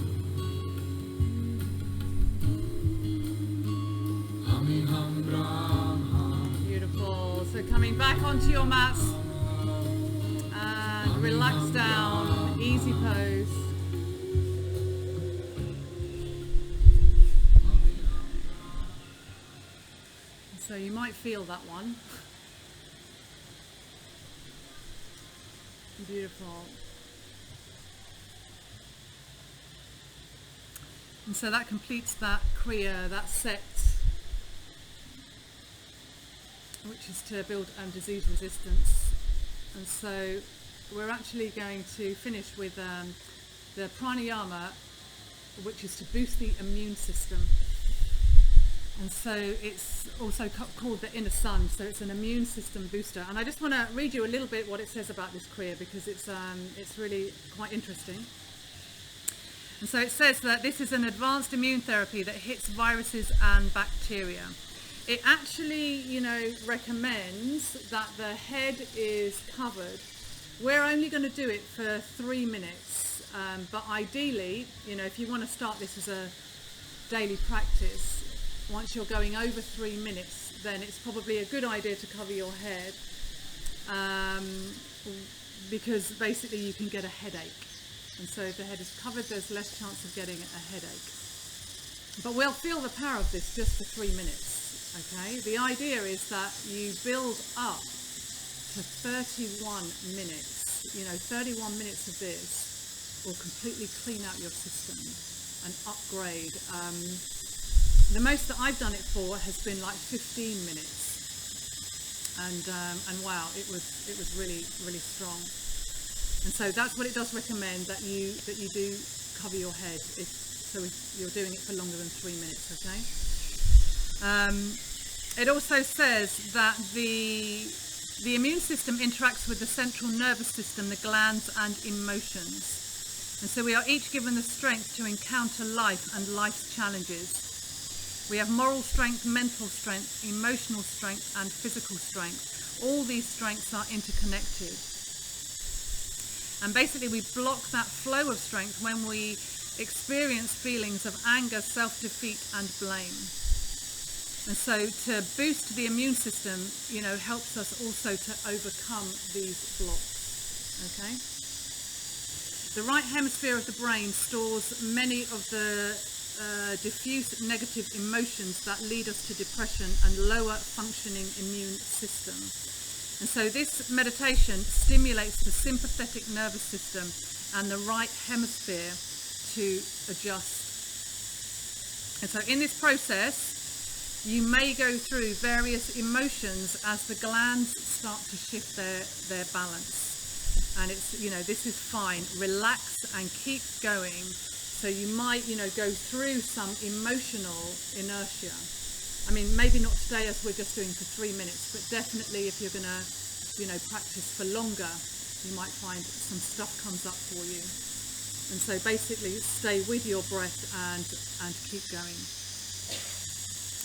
Hami hum ram hum. Beautiful. So coming back onto your mats and relax down. Easy pose. So you might feel that one. Beautiful. And so that completes that Kriya, that set, which is to build disease resistance. And so we're actually going to finish with the pranayama, which is to boost the immune system. And so it's also called the inner sun, so it's an immune system booster. And I just want to read you a little bit what it says about this Kriya, because it's really quite interesting. And so it says that this is an advanced immune therapy that hits viruses and bacteria. It actually, recommends that the head is covered. We're only going to do it for 3 minutes, but ideally, if you want to start this as a daily practice, once you're going over 3 minutes, then it's probably a good idea to cover your head, because basically you can get a headache. And so if the head is covered, there's less chance of getting a headache. But we'll feel the power of this just for 3 minutes, okay? The idea is that you build up to 31 minutes. 31 minutes of this will completely clean out your system and upgrade. The most that I've done it for has been like 15 minutes, and wow, it was really, really strong. And so that's what it does recommend, that you do cover your head if you're doing it for longer than 3 minutes. Okay. It also says that the immune system interacts with the central nervous system, the glands, and emotions. And so we are each given the strength to encounter life and life's challenges. We have moral strength, mental strength, emotional strength, and physical strength. All these strengths are interconnected. And basically we block that flow of strength when we experience feelings of anger, self-defeat, and blame. And so to boost the immune system, helps us also to overcome these blocks. Okay? The right hemisphere of the brain stores many of the diffuse negative emotions that lead us to depression and lower functioning immune system. And so this meditation stimulates the sympathetic nervous system and the right hemisphere to adjust. And so in this process, you may go through various emotions as the glands start to shift their balance. And it's, this is fine. Relax and keep going. So you might, go through some emotional inertia. I mean, maybe not today as we're just doing for 3 minutes, but definitely if you're going to, practice for longer, you might find some stuff comes up for you. And so basically stay with your breath and keep going.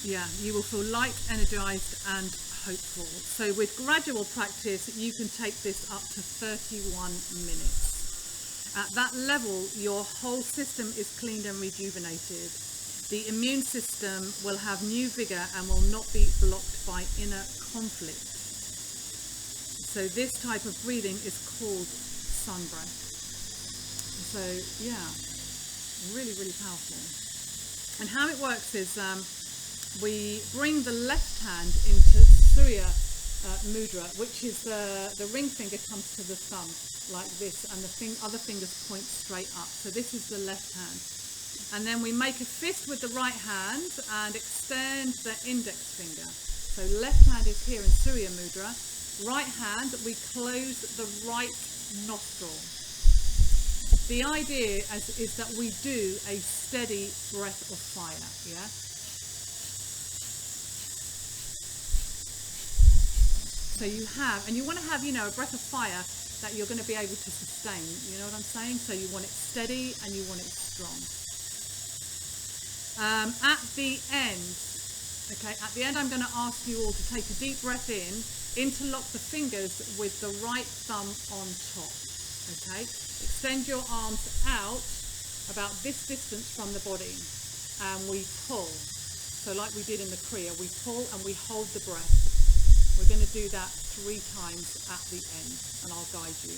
Yeah, you will feel light, energized, and hopeful. So with gradual practice, you can take this up to 31 minutes. At that level, your whole system is cleaned and rejuvenated. The immune system will have new vigor and will not be blocked by inner conflict. So this type of breathing is called sun breath. So yeah, really, really powerful. And how it works is we bring the left hand into Surya mudra, which is the ring finger comes to the thumb like this, and the other fingers point straight up. So this is the left hand. And then we make a fist with the right hand and extend the index finger. So left hand is here in Surya mudra. Right hand, we close the right nostril. The idea is that we do a steady breath of fire, yeah? So you have, and you want to have, a breath of fire that you're going to be able to sustain, you know what I'm saying? So you want it steady and you want it strong. At the end, Okay, at the end I'm going to ask you all to take a deep breath in, interlock the fingers with the right thumb on top. Okay, extend your arms out about this distance from the body, and we pull. So like we did in the Kriya, we pull and we hold the breath. We're going to do that 3 times at the end, and I'll guide you.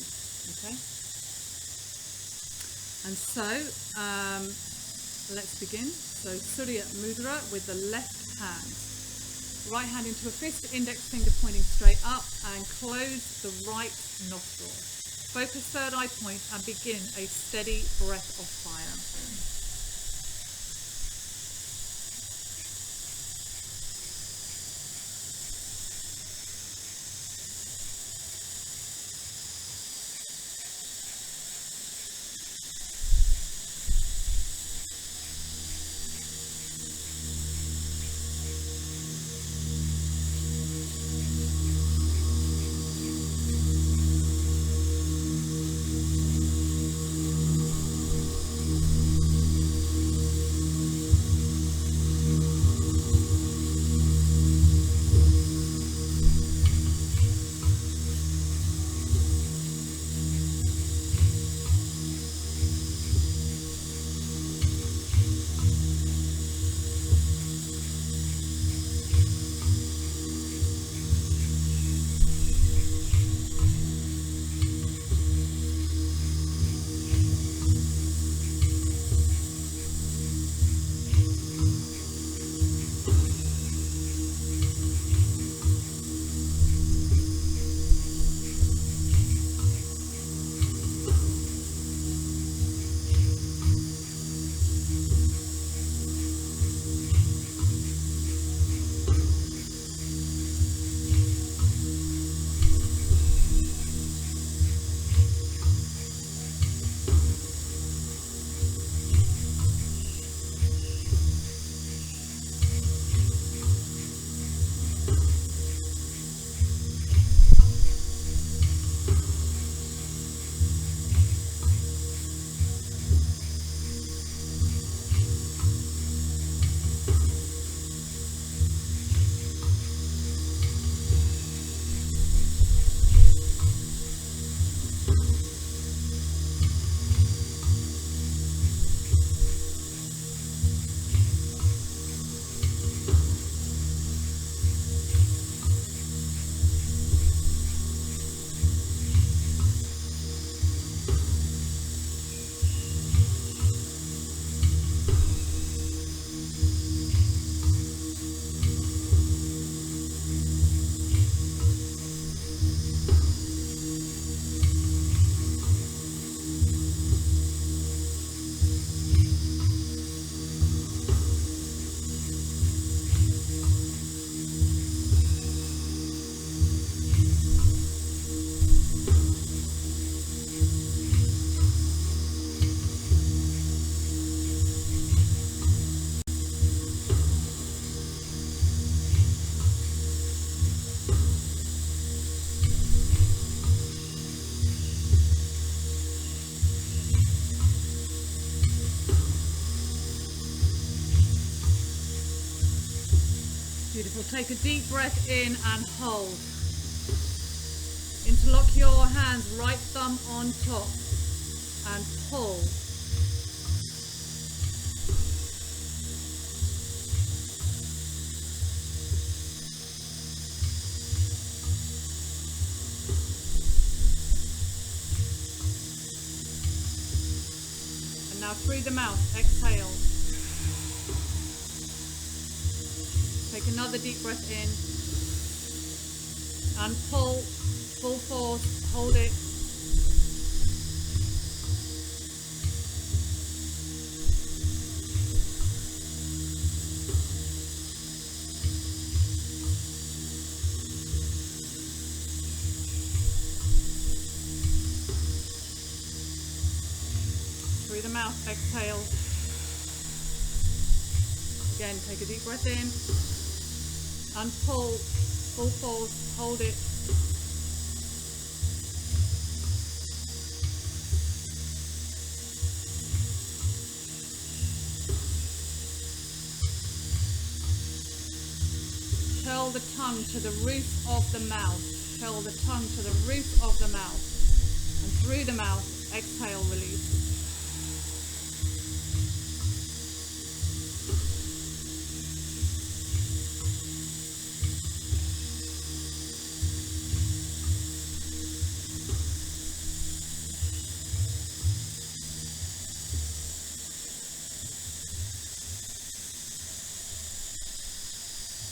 Okay? And so, let's begin. So Surya Mudra with the left hand. Right hand into a fist, index finger pointing straight up, and close the right nostril. Focus third eye point and begin a steady breath of fire. Beautiful. Take a deep breath in and hold. Interlock your hands, right thumb on top, and pull. And now through the mouth, exhale. Take another deep breath in and pull, full force, hold it. Through the mouth, exhale. Again, take a deep breath in. And pull, full force, hold it. Curl the tongue to the roof of the mouth. Curl the tongue to the roof of the mouth. And through the mouth, exhale, release.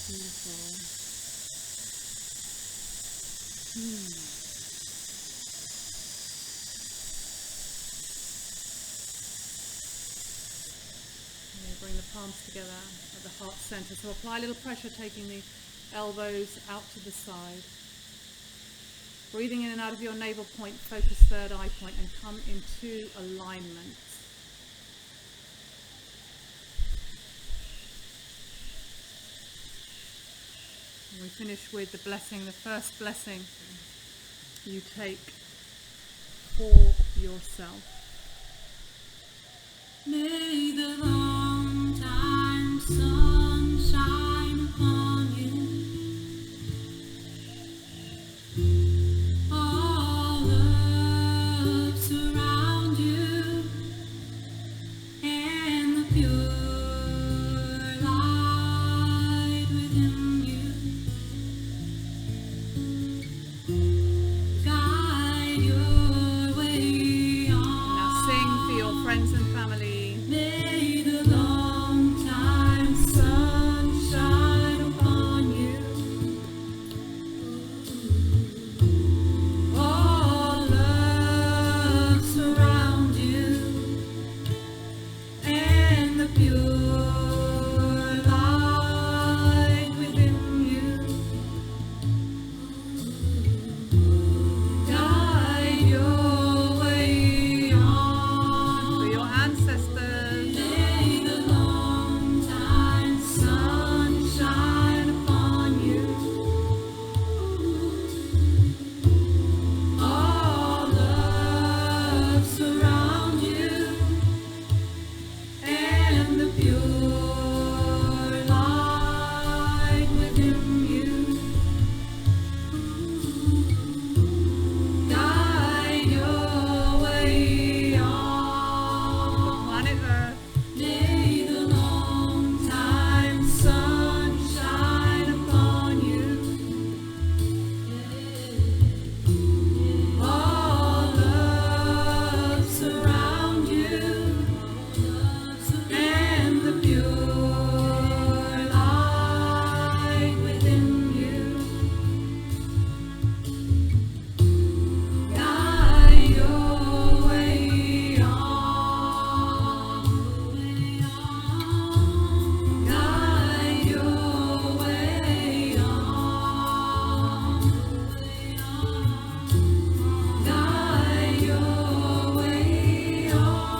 Beautiful. Bring the palms together at the heart center. So apply a little pressure, taking the elbows out to the side. Breathing in and out of your navel point, focus third eye point, and come into alignment. And we finish with the blessing, the first blessing you take for yourself. May the long time sun shine upon you. All love surround you, and the pure light within you guide your way on. Now sing for your friends and family. May the long time sun shine upon you. All love surround you, and the pure light within you guide your way on. For your ancestors. May the long time sun shine upon you. All love surround you, and the pure light within you guide your way on. Planet Earth. May the long time sun shine upon you. All love surround you, and the pure light within you guide your way on. Guide your way on. Guide your way on.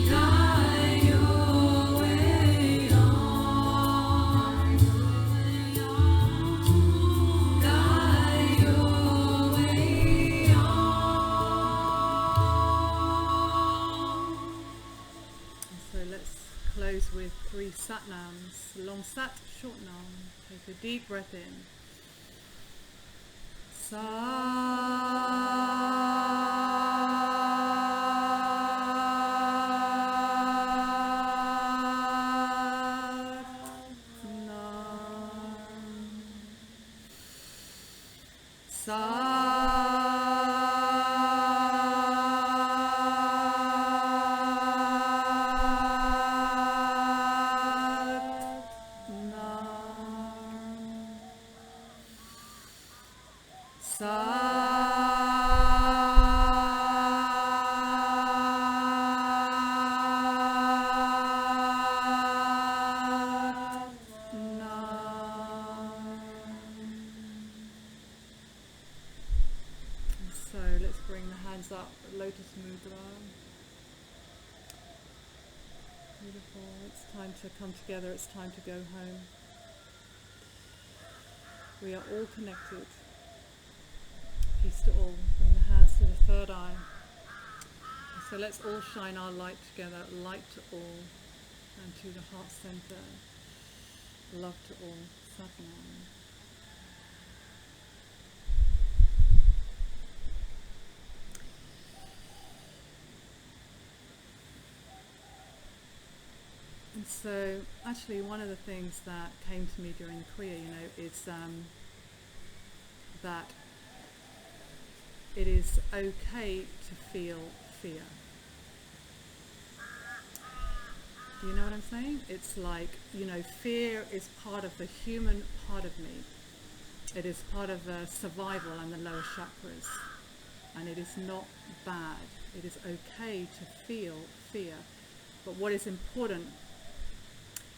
Guide your way on. Guide your way on. So let's close with 3 sat nams. Long sat, short nam. Take a deep breath in. So let's bring the hands up, Lotus Mudra. Beautiful. It's time to come together. It's time to go home. We are all connected. Peace to all. Bring the hands to the third eye. So let's all shine our light together. Light to all. And into the heart center. Love to all. Satnam. And so, actually, one of the things that came to me during Kriya, is that it is okay to feel fear. Do you know what I'm saying? It's like, fear is part of the human part of me. It is part of survival and the lower chakras. And it is not bad. It is okay to feel fear. But what is important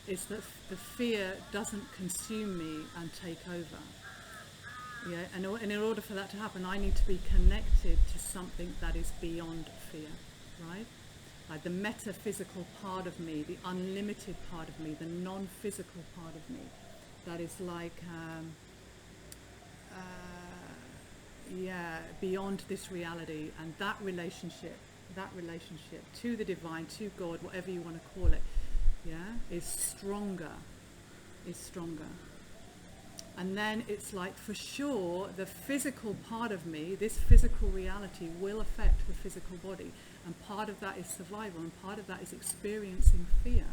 is that the fear doesn't consume me and take over. Yeah, and in order for that to happen, I need to be connected to something that is beyond fear, right? Like the metaphysical part of me, the unlimited part of me, the non-physical part of me, that is like, beyond this reality, and that relationship to the divine, to God, whatever you want to call it, is stronger. And then it's like, for sure, the physical part of me, this physical reality, will affect the physical body. And part of that is survival, and part of that is experiencing fear.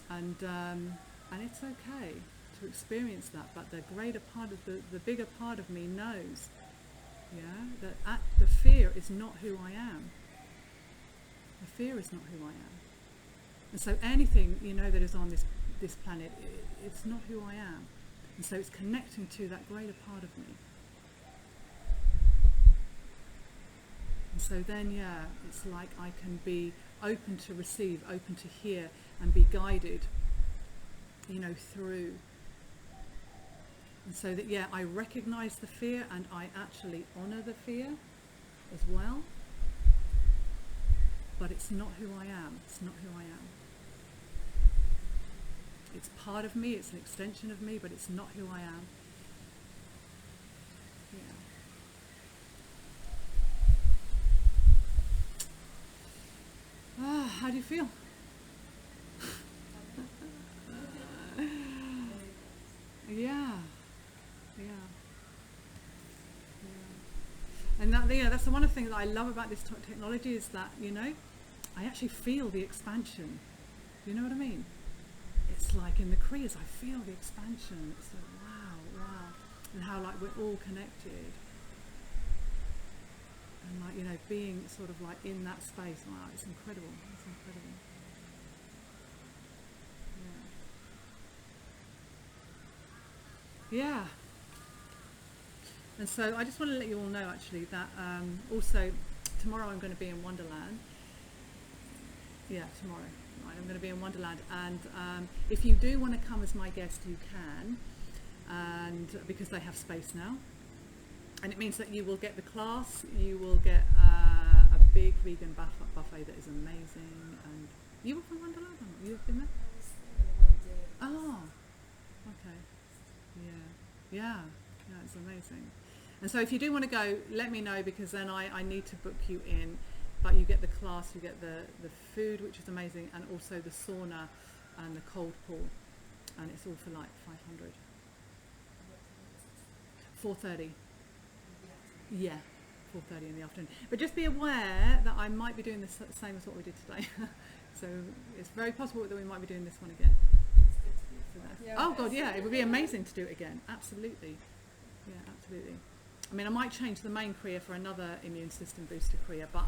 And it's okay to experience that. But the greater part of the bigger part of me knows, that the fear is not who I am. The fear is not who I am. And so anything, that is on this planet, it's not who I am. And so it's connecting to that greater part of me. And so then, it's like I can be open to receive, open to hear, and be guided, through. And so that, I recognize the fear and I actually honor the fear as well. But it's not who I am. It's not who I am. It's part of me, it's an extension of me, but it's not who I am. How do you feel? And that's the one of the things that I love about this technology is that, I actually feel the expansion. You know what I mean? It's like in the Kriyas, I feel the expansion. It's like, wow. And how like we're all connected. And like, being sort of like in that space, wow, it's incredible. It's incredible. Yeah. And so I just want to let you all know actually that also tomorrow I'm going to be in Wonderland. Yeah, tomorrow. Right, I'm going to be in Wonderland, and if you do want to come as my guest, you can, and because they have space now, and it means that you will get the class, you will get a big vegan buffet that is amazing. And you were from Wonderland, or not? You've been there? I was there 1 day. Oh, okay. Yeah, it's amazing. And so if you do want to go, let me know, because then I need to book you in. But you get the class, you get the food, which is amazing, and also the sauna and the cold pool. And it's all for like 500. 4:30. Yeah, 4:30 in the afternoon. But just be aware that I might be doing the same as what we did today. So it's very possible that we might be doing this one again. Yeah, Oh God, yeah, it would be amazing to do it again. Absolutely. Yeah, absolutely. I mean, I might change the main Kriya for another immune system booster Kriya, but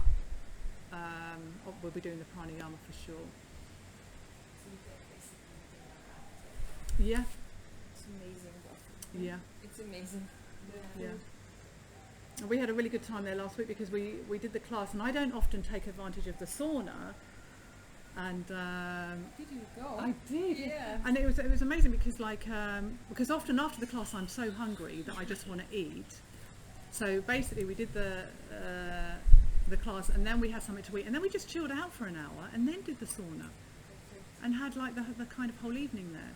we'll be doing the pranayama for sure. Yeah. It's amazing. Yeah. It's amazing. Yeah. And we had a really good time there last week because we did the class, and I don't often take advantage of the sauna. And Did you go? I did. Yeah. And it was amazing because because often after the class I'm so hungry that I just want to eat. So basically we did the class, and then we had something to eat, and then we just chilled out for an hour and then did the sauna and had like the kind of whole evening there.